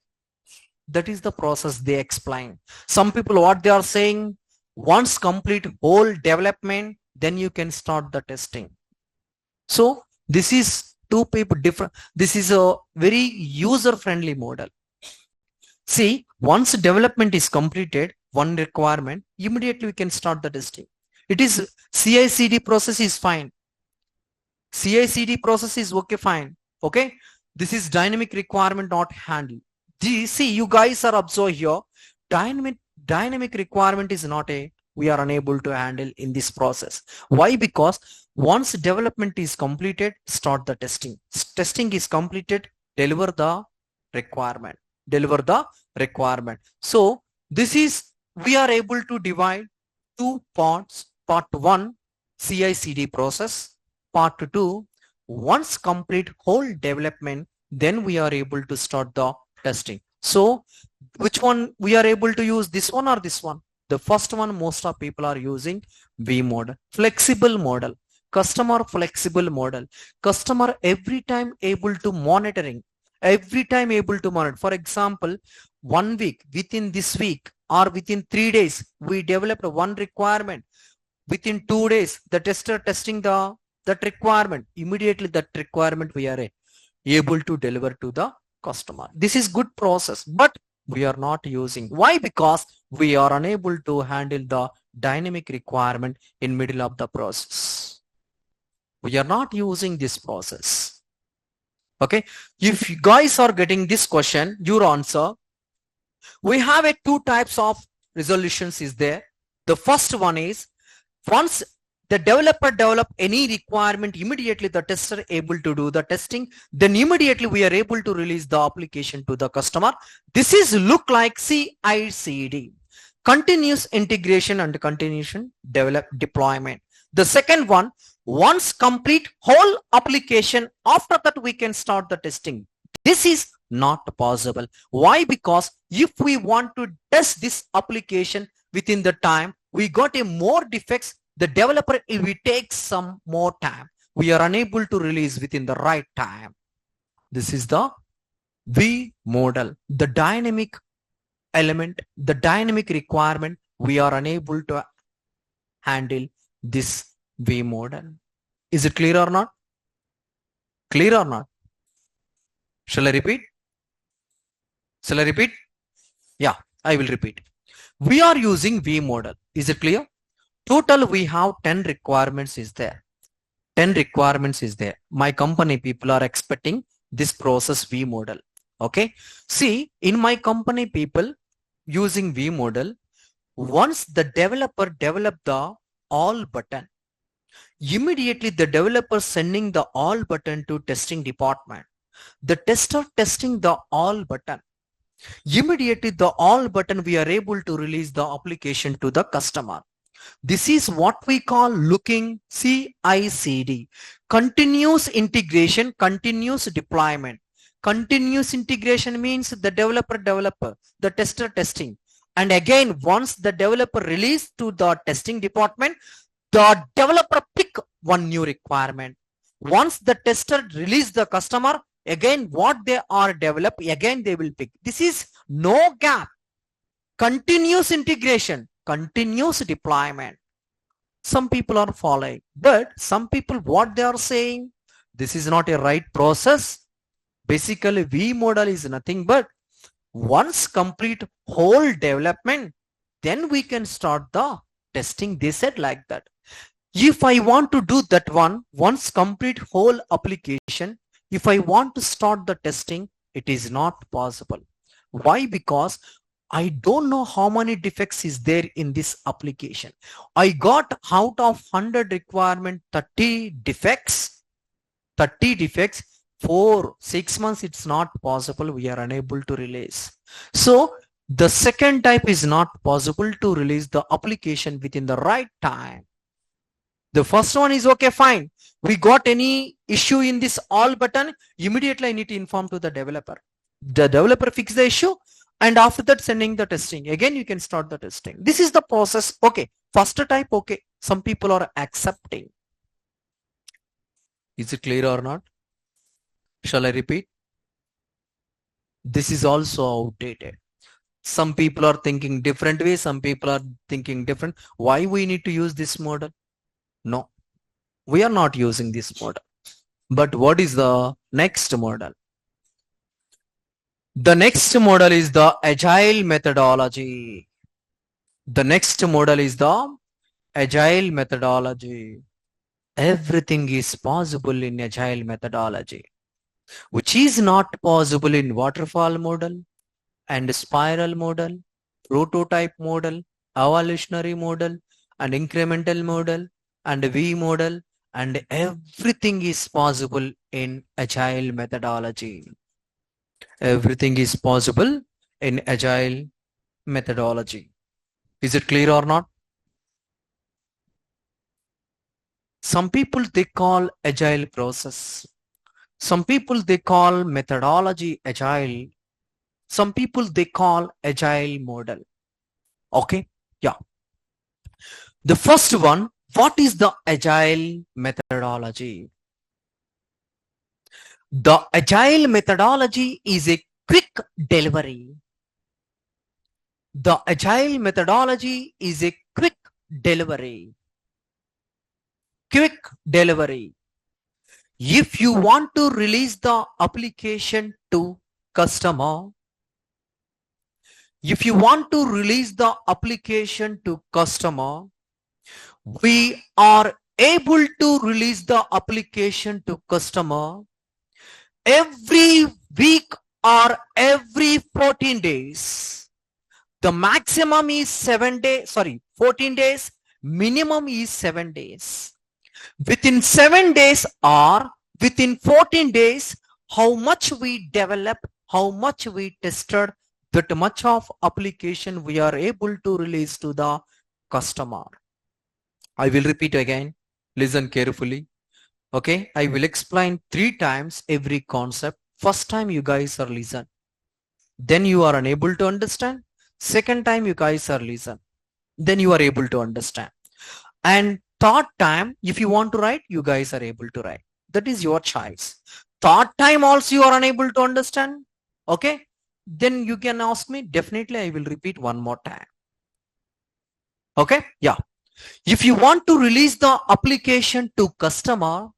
Speaker 1: That is the process they explain. Some people, what they are saying, once complete whole development, then you can start the testing. So this is two people different. This is a very user-friendly model. See, once development is completed, one requirement, immediately we can start the testing. It is CI/CD process is fine. CI/CD process is okay, fine. Okay. This is dynamic requirement not handled. See, you guys are observed here. Dynamic requirement is not we are unable to handle in this process. Why? Because once development is completed, start the testing. Testing is completed, deliver the requirement. So this is, we are able to divide two parts. Part 1, CI/CD process. Part 2, once complete whole development, then we are able to start the testing. So which one we are able to use, this one or this one? The first one, most of people are using V model. Flexible model, customer flexible model. Customer every time able to monitoring, For example, 1 week, within this week or within 3 days, we developed one requirement. Within 2 days, the tester testing that requirement. Immediately that requirement we are able to deliver to the customer. This is good process, but we are not using. Why? Because we are unable to handle the dynamic requirement in middle of the process. We are not using this process. Okay. If you guys are getting this question, your answer, we have two types of resolutions is there. The first one is, once the developer develop any requirement, immediately the tester able to do the testing, then immediately we are able to release the application to the customer. This is look like CI/CD, continuous integration and continuous deployment. The second one, once complete whole application, after that we can start the testing. This is not possible. Why? Because if we want to test this application within the time, we got a more defects, the developer will take some more time. We are unable to release within the right time. This is the V model. The dynamic element, the dynamic requirement, we are unable to handle this V model. Is it clear or not? Clear or not? Shall I repeat? Yeah, I will repeat. We are using V model. Is it clear? Total we have 10 requirements is there. 10 requirements is there. My company people are expecting this process V model. Okay. See, in my company people using V model, once the developer develop the all button, immediately the developer sending the all button to testing department. The tester testing the all button. Immediately the all button we are able to release the application to the customer. This is what we call looking CI/CD, continuous integration, continuous deployment. Continuous integration means the developer, the tester testing. And again, once the developer release to the testing department, the developer pick one new requirement. Once the tester release the customer, again what they are developed, again they will pick. This is no gap. Continuous integration, continuous deployment. Some people are following, but some people what they are saying, this is not a right process. Basically, V model is nothing but once complete whole development, then we can start the testing. They said like that. If I want to do that one, once complete whole application, if I want to start the testing, it is not possible. Why? Because I don't know how many defects is there in this application. I got out of 100 requirement 30 defects. For 6 months it's not possible, we are unable to release. So the second type is not possible to release the application within the right time. The first one is okay, fine, we got any issue in this all button, immediately I need to inform to the developer fix the issue, and after that sending the testing, again you can start the testing. This is the process. Okay, first type, okay, some people are accepting. Is it clear or not? Shall I repeat? This is also outdated. Some people are thinking different way, some people are thinking different. Why we need to use this model? No, we are not using this model. But what is the next model? The next model is the agile methodology. The next model is the agile methodology. Everything is possible in agile methodology, which is not possible in waterfall model and spiral model, prototype model, evolutionary model, and incremental model, and V model, and everything is possible in agile methodology. Everything is possible in agile methodology. Is it clear or not? Some people they call agile process. Some people they call methodology agile. Some people they call agile model. Okay, yeah. The first one, what is the agile methodology? The agile methodology is a quick delivery. The agile methodology is a quick delivery. Quick delivery. If you want to release the application to customer, if you want to release the application to customer, we are able to release the application to customer every week or every 14 days. The maximum is 14 days, minimum is 7 days. Within 7 days or within 14 days, how much we develop, how much we tested, that much of application we are able to release to the customer. I will repeat again, listen carefully. Okay, I will explain 3 times every concept. First time you guys are listen, then you are unable to understand. Second time you guys are listen, then you are able to understand. And third time, if you want to write, you guys are able to write. That is your choice. Third time also you are unable to understand. Okay, then you can ask me. Definitely I will repeat one more time. Okay, yeah. If you want to release the application to customer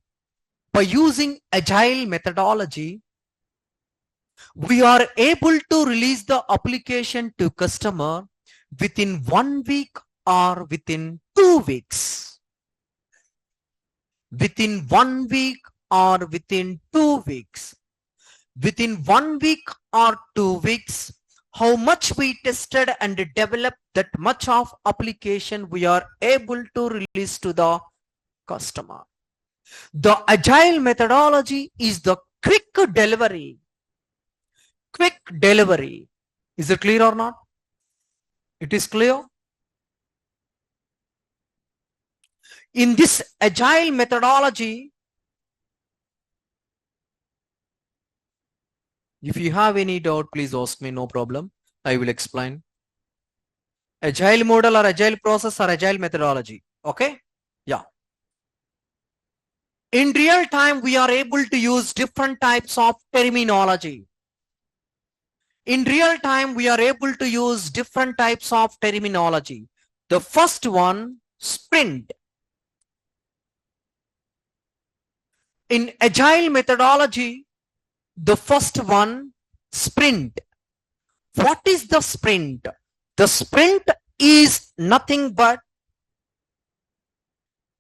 Speaker 1: by using agile methodology, we are able to release the application to customer within 1 week or within 2 weeks. Within 1 week or within 2 weeks. Within 1 week or 2 weeks, how much we tested and developed, that much of application we are able to release to the customer. The agile methodology is the quick delivery. Quick delivery. Is it clear or not? It is clear. In this agile methodology, If you have any doubt, please ask me, no problem. I will explain. Agile model or agile process or agile methodology. Okay? Yeah. In real time, we are able to use different types of terminology. In real time, we are able to use different types of terminology. The first one, sprint. In agile methodology, the first one, sprint. What is the sprint? The sprint is nothing but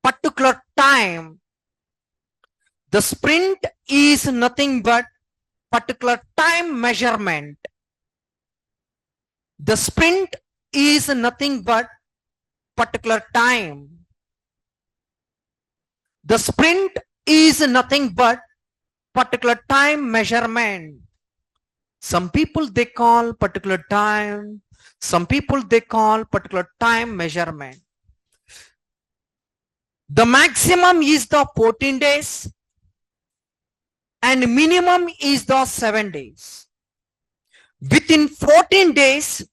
Speaker 1: particular time. The sprint is nothing but particular time measurement. The sprint is nothing but particular time. The sprint is nothing but particular time measurement. Some people they call particular time. Some people they call particular time measurement. The maximum is the 14 days and minimum is the 7 days. Within 14 days,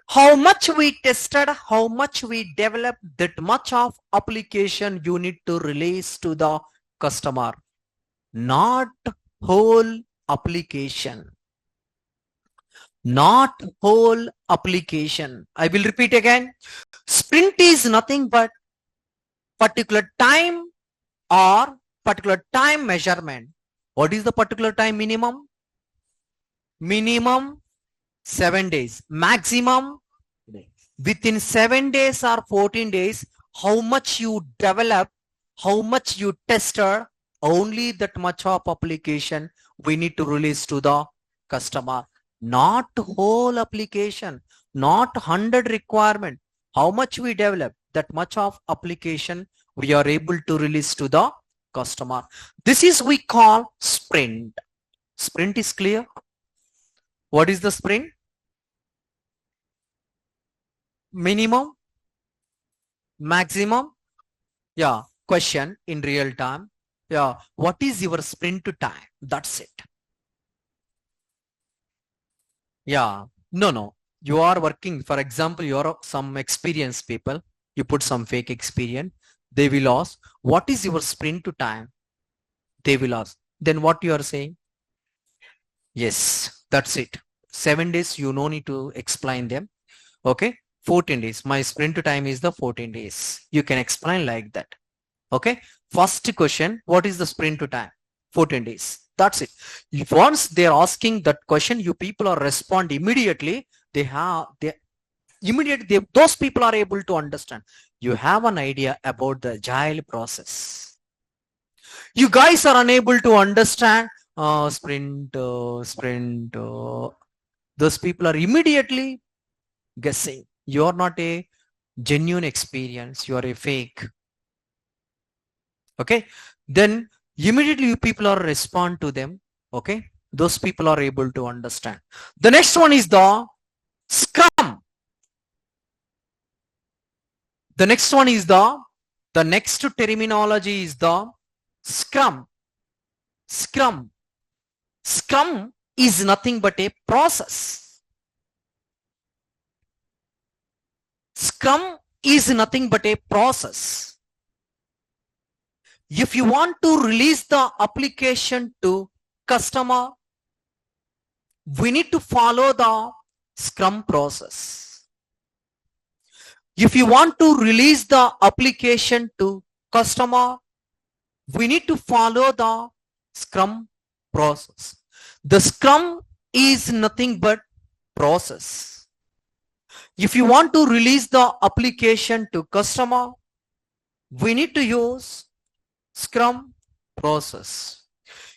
Speaker 1: how much we tested, how much we developed, that much of application you need to release to the customer. Not whole application. Not whole application. I will repeat again. Sprint is nothing but particular time or particular time measurement. What is the particular time minimum? Minimum 7 days. Maximum within 7 days or 14 days, how much you develop, how much you tested, only that much of application we need to release to the customer. Not whole application, not 100 requirement. How much we develop, that much of application we are able to release to the customer. This is we call sprint. Sprint is clear? What is the sprint? Minimum, maximum. Yeah, question in real time. Yeah, what is your sprint time? That's it. Yeah, no. You are working, for example, you are some experienced people. You put some fake experience. They will ask, what is your sprint time? They will ask. Then what you are saying? Yes, that's it. 7 days, you no need to explain them. Okay. 14 days. My sprint time is the 14 days. You can explain like that. Okay. First question, what is the sprint time? 14 days. That's it. If once they're asking that question, you people are respond immediately. Those people are able to understand. You have an idea about the agile process. You guys are unable to understand sprint. Those people are immediately guessing. You're not a genuine experience. You are a fake. Okay. Then immediately you people are respond to them. Okay. Those people are able to understand. The next one is the Scrum. The next one is the next terminology is the Scrum. Scrum. Scrum is nothing but a process. Scrum is nothing but a process. If you want to release the application to customer, we need to follow the Scrum process. If you want to release the application to customer, we need to follow the Scrum process. The Scrum is nothing but process. If you want to release the application to customer, we need to use Scrum process.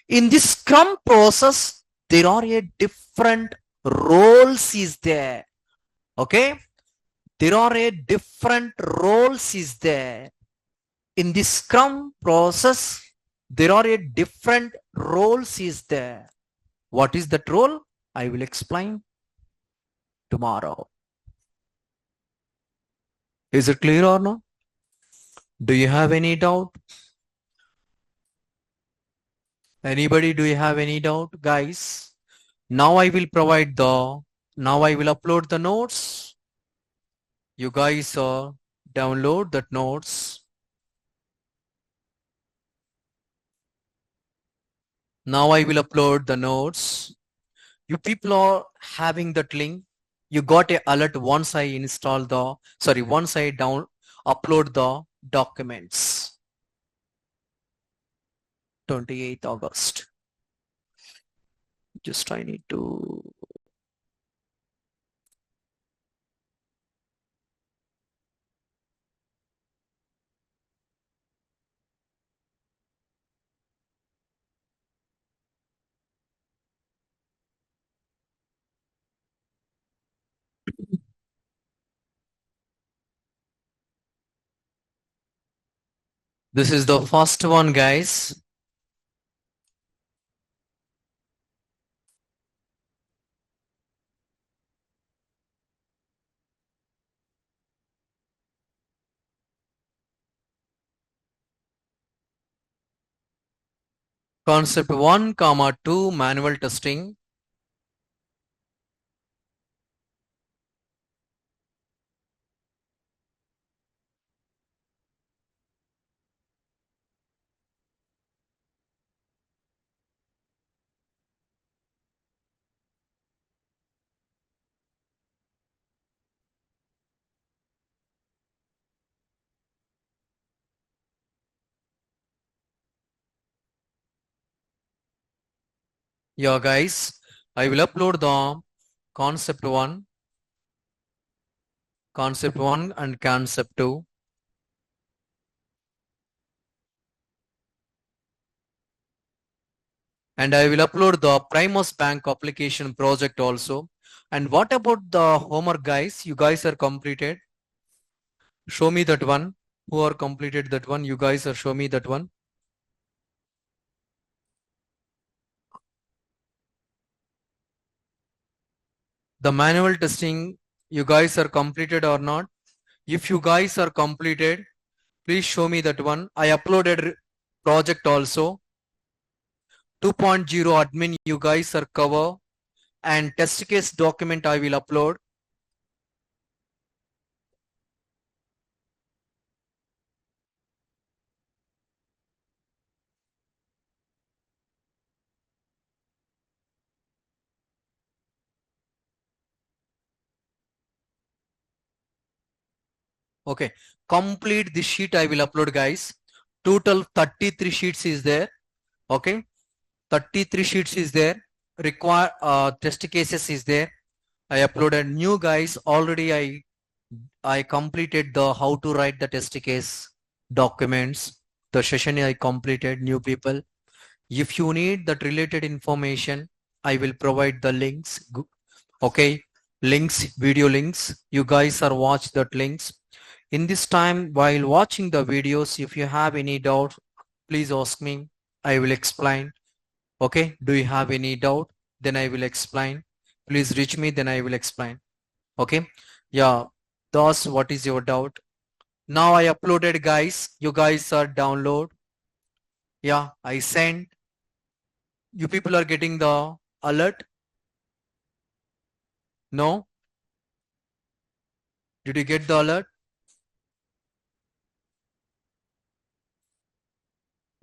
Speaker 1: In this Scrum process, there are a different roles is there. Okay. There are a different roles is there. In this Scrum process, there are a different roles is there. What is that role? I will explain tomorrow. Is it clear or no? Do you have any doubt? Anybody, do you have any doubt, guys? Now I will provide the, now I will upload the notes. You guys download that notes. Now I will upload the notes. You people are having that link. You got a alert once I install the, sorry, once I upload the documents. 28th August. Just I need to, this is the first one, guys. Concept 1, comma 2, manual testing. Yeah, guys, I will upload the concept 1, and concept 2. And I will upload the Primus Bank application project also. And what about the homework, guys? You guys are completed. Show me that one. Who are completed that one? You guys are show me that one. The manual testing, you guys are completed or not? If you guys are completed, please show me that one. I uploaded project also. 2.0 admin, you guys are cover. And test case document I will upload. Okay, complete this sheet I will upload, guys. Total 33 sheets is there. Okay, 33 sheets is there. Require test cases is there. I uploaded new, guys. Already I completed the how to write the test case documents. The session I completed, new people. If you need that related information, I will provide the links. Okay, links, video links. You guys are watch that links. In this time, while watching the videos, if you have any doubt, please ask me. I will explain. Okay, do you have any doubt? Then I will explain. Please reach me, then I will explain. Okay, yeah, thus what is your doubt? Now I uploaded, guys. You guys are download. Yeah, I sent. You people are getting the alert. No? Did you get the alert?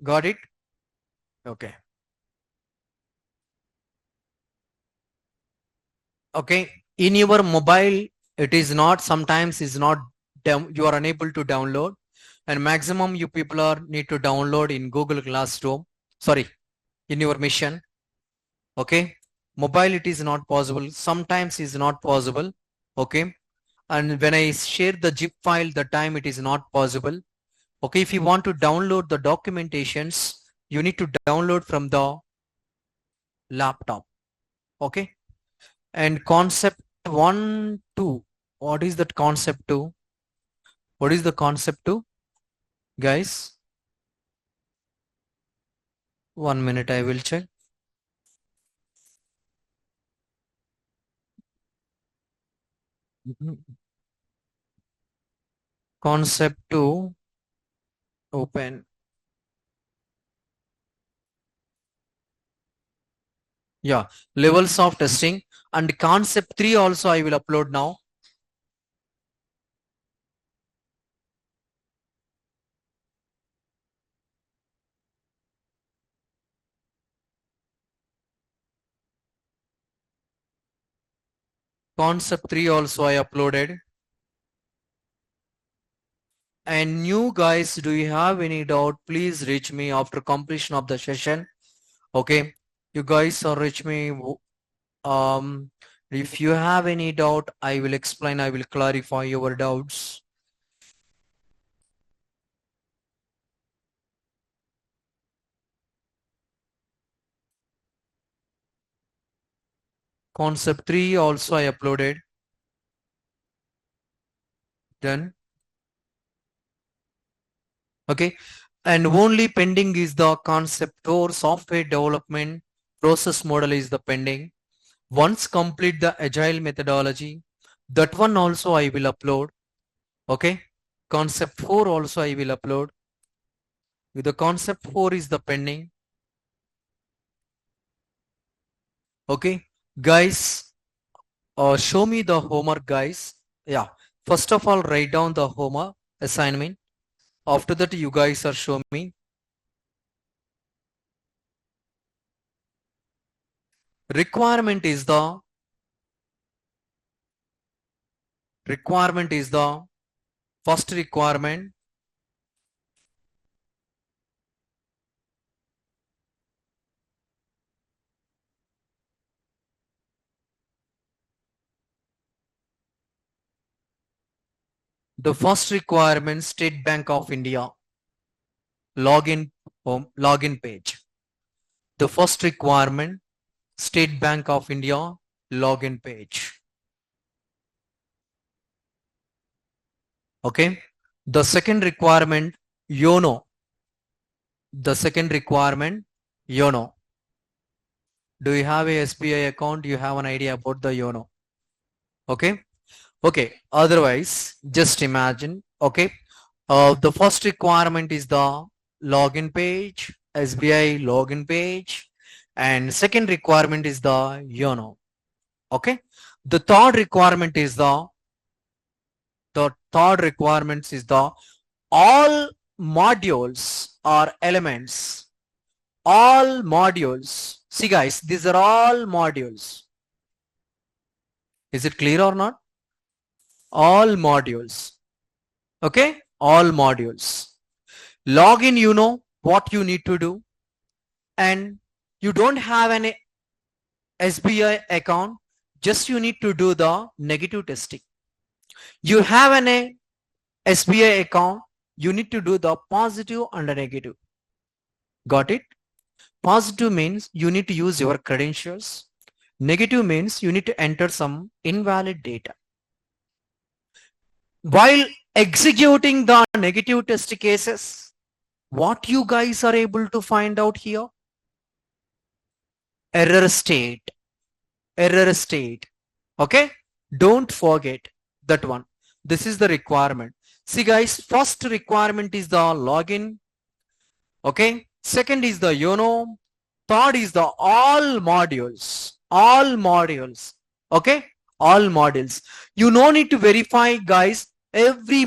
Speaker 1: Got it? Okay. Okay. In your mobile, it is not, sometimes is not, you are unable to download, and maximum you people are need to download in Google Classroom. Sorry, in your mission. Okay. Mobile, it is not possible. Sometimes is not possible. Okay. And when I share the zip file, the time it is not possible. Okay. If you want to download the documentations, you need to download from the laptop. Okay. And concept 1, 2. What is that concept 2? What is the concept 2? Guys, 1 minute I will check. Concept 2, open. Yeah, levels of testing, and concept 3 also I will upload now. Concept 3 also I uploaded. And new guys, do you have any doubt? Please reach me after completion of the session. Okay, you guys are reach me. Um, if you have any doubt, I will explain. I will clarify your doubts. Concept 3 also I uploaded. Done. Okay, and only pending is the concept or software development process model is the pending. Once complete the agile methodology, that one also I will upload. Okay, concept 4 also I will upload. With the concept 4 is the pending. Okay, guys, show me the homework, guys. Yeah, first of all, write down the homework assignment. After that, you guys are showing me. Requirement is the first requirement. The first requirement, State Bank of India login login page. The first requirement, State Bank of India login page. Okay. The second requirement, YONO. The second requirement, YONO. Do you have a SBI account? You have an idea about the YONO. Okay. Okay. Otherwise, just imagine. Okay. The first requirement is the login page, SBI login page, and second requirement is the YONO. Okay. The third requirement is the third requirements is the all modules or elements. All modules. See guys, these are all modules. Is it clear or not? All modules. Okay. All modules. Login, you know what you need to do. And you don't have an SBI account, just you need to do the negative testing. You have an SBI account, you need to do the positive and the negative. Got it? Positive means you need to use your credentials. Negative means you need to enter some invalid data. While executing the negative test cases, what you guys are able to find out here? Error state. Error state. Okay, don't forget that one. This is the requirement. See guys, first requirement is the login. Okay, second is the YONO. Third is the all modules. Okay, all modules. You no need to verify, guys. Every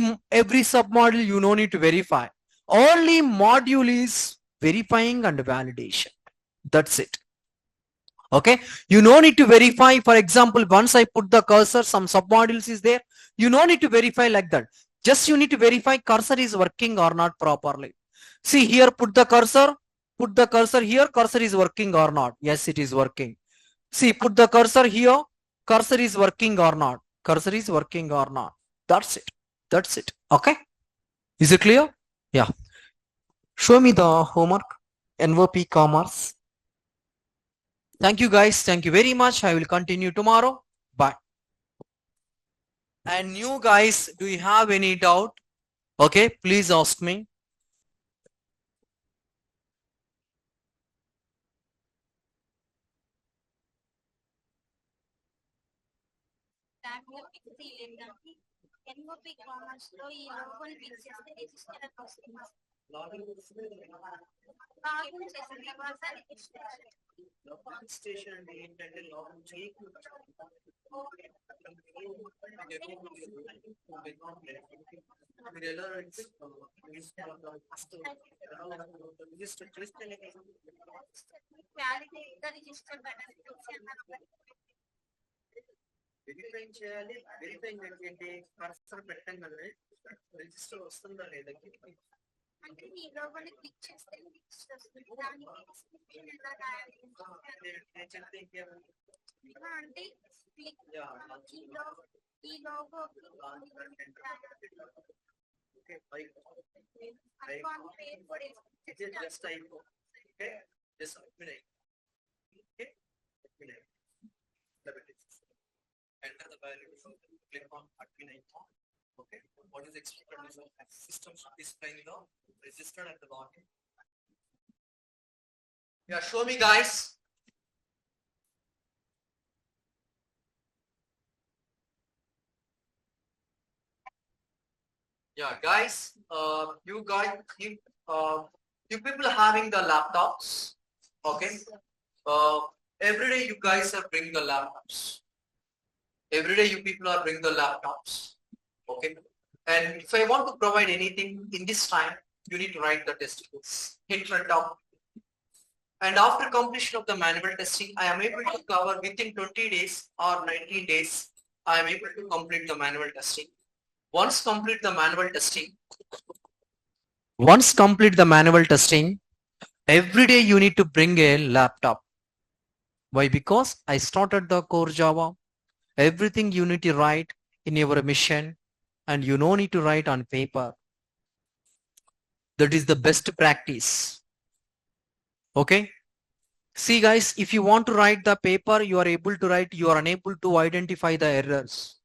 Speaker 1: sub module you no need to verify. Only module is verifying and validation. That's it. Okay, you no need to verify. For example, once I put the cursor, some submodules is there, you no need to verify like that. Just you need to verify cursor is working or not properly. See here, put the cursor here, cursor is working or not. Yes, it is working. See, put the cursor here, cursor is working or not. Cursor is working or not. That's it. That's it. Okay, is it clear? Yeah, show me the homework. NVP commerce. Thank you guys. Thank you very much. I will continue tomorrow. Bye. And you guys, do you have any doubt? Okay, please ask me. Station అంటే ఏంటంటే login చేయకుండా మీరు ఎలా register చేస్తేనే verify చేయాలి. Verify ఏంటంటే cursor పెట్టంగానే register వస్తుందా లేదా అంటే ఈ లోపల క్లిక్ చేస్తే అంటే ఈ లోగో జస్ట్ అయిపో okay just okay enter the value click on admin icon okay what is expected is system displaying the registered at the login yeah show me guys yeah guys you guys you people having the laptops okay every day you guys are bringing the laptops every day you people are bringing the laptops okay and if I want to provide anything in this time you need to write the test case hit top and after completion of the manual testing I am able to cover within 20 days or 19 days I am able to complete the manual testing once complete the manual testing every day you need to bring a laptop why because I started the core Java everything you need to write in your mission and you no need to write on paper that is the best practice okay see guys if you want to write the paper you are able to write you are unable to identify the errors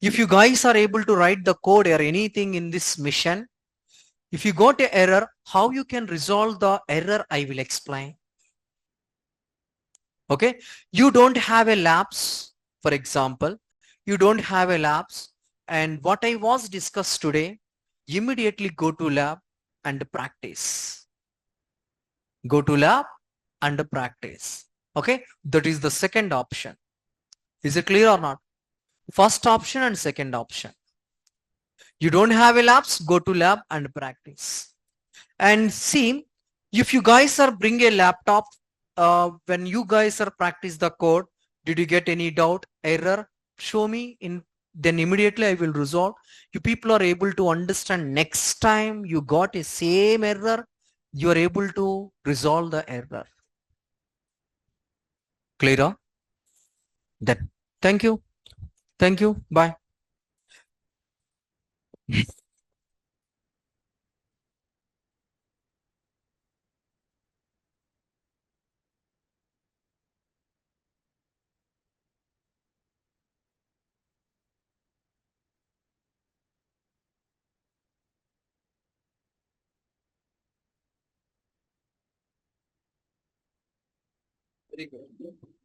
Speaker 1: if you guys are able to write the code or anything in this mission if you got an error how you can resolve the error I will explain okay you don't have a lapse for example you don't have a lapse and what I was discussed today immediately go to lab and practice go to lab and practice okay that is the second option is it clear or not first option and second option you don't have a labs go to lab and practice and see if you guys are bring a laptop when you guys are practice the code did you get any doubt error show me in then immediately I will resolve you people are able to understand next time you got a same error you are able to resolve the error clear that thank you bye very good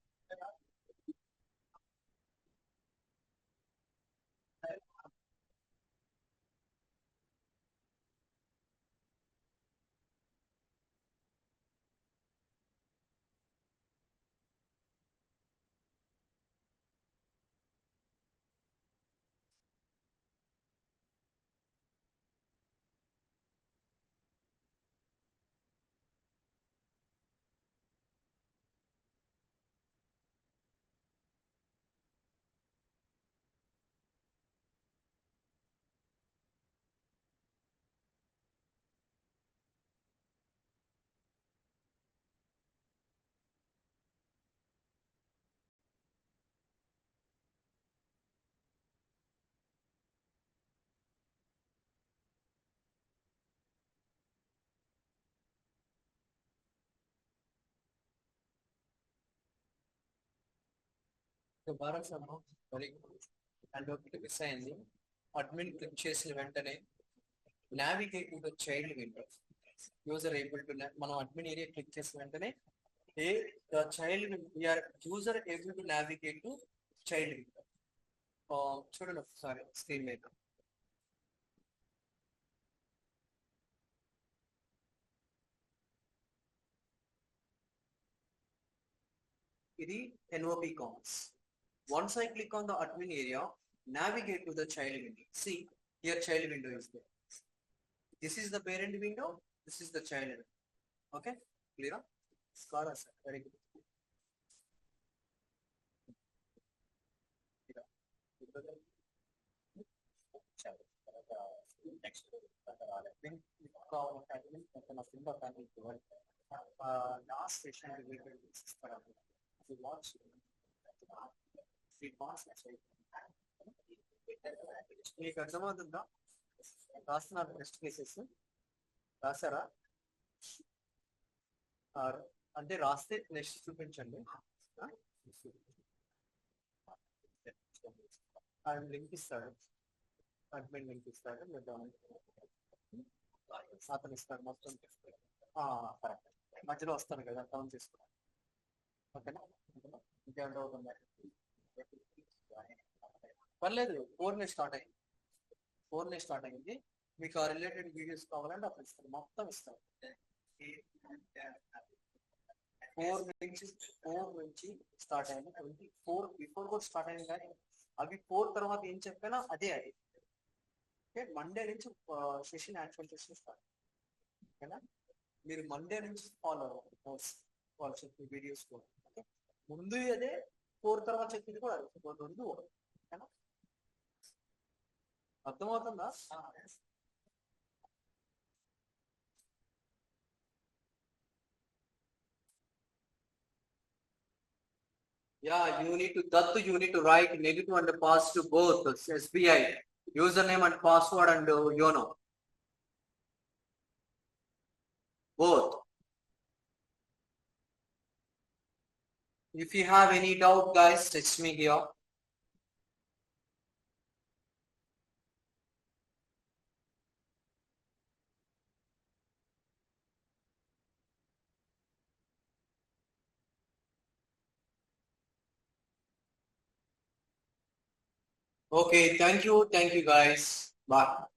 Speaker 1: Bharat సమ్మ very good and ఒకటి miss అయింది admin click చేసిన వెంటనే navigate to the child window user able to మనం admin area click చేసిన వెంటనే a the child we are user able to navigate to child window చూడండి ఒకసారి స్క్రీన్ మీద ఇది NOP comms. Once I click on the admin area, navigate to the child window. See, here child window is there. This is the parent window. This is the child window. Okay, clear? Scala, sir. Very good. Last session related to this. You watch. మీకు అర్థమవుతుందా రాస్తున్నారు test cases రాసారా అంటే రాస్తే next చూపించండి ఆయన link ఇస్తాడు admin link ఇస్తాడు అతను ఇస్తాడు మొత్తం కరెక్ట్ మధ్యలో వస్తాను కదా కౌంట్ చేసుకోండి ఓకేనా ఇంకేమైనా అవుతుందా పర్లేదు 4 స్టార్ట్ అయింది 4 స్టార్ట్ అయింది మీకు ఆ రిలేటెడ్ వీడియోస్ కావాలంటే అప్పుడు ఇస్తారు మొత్తం ఇస్తారు 4 నుంచి స్టార్ట్ అయింది 24 బిఫోర్ కూడా స్టార్ట్ అయింది కానీ అవి 4 తర్వాత ఏం చెప్పినా అదే అది ఓకే మండే నుంచి సెషన్ యాక్చువల్ సెషన్ స్టార్ట్ ఓకేనా మీరు మండే నుంచి ఫాలో అవ్వాలి నోట్స్ వాళ్ళు చెప్పే వీడియోస్ కూడా ఓకే ముందు అదే 4 తర్వాత చెప్పింది కూడా రెండు ఓకేనా అర్థమవుతుందా Yeah, you need to write negative and positive both SBI username and password and YONO both. If you have any doubt, guys, text me here. Okay, thank you guys. Bye.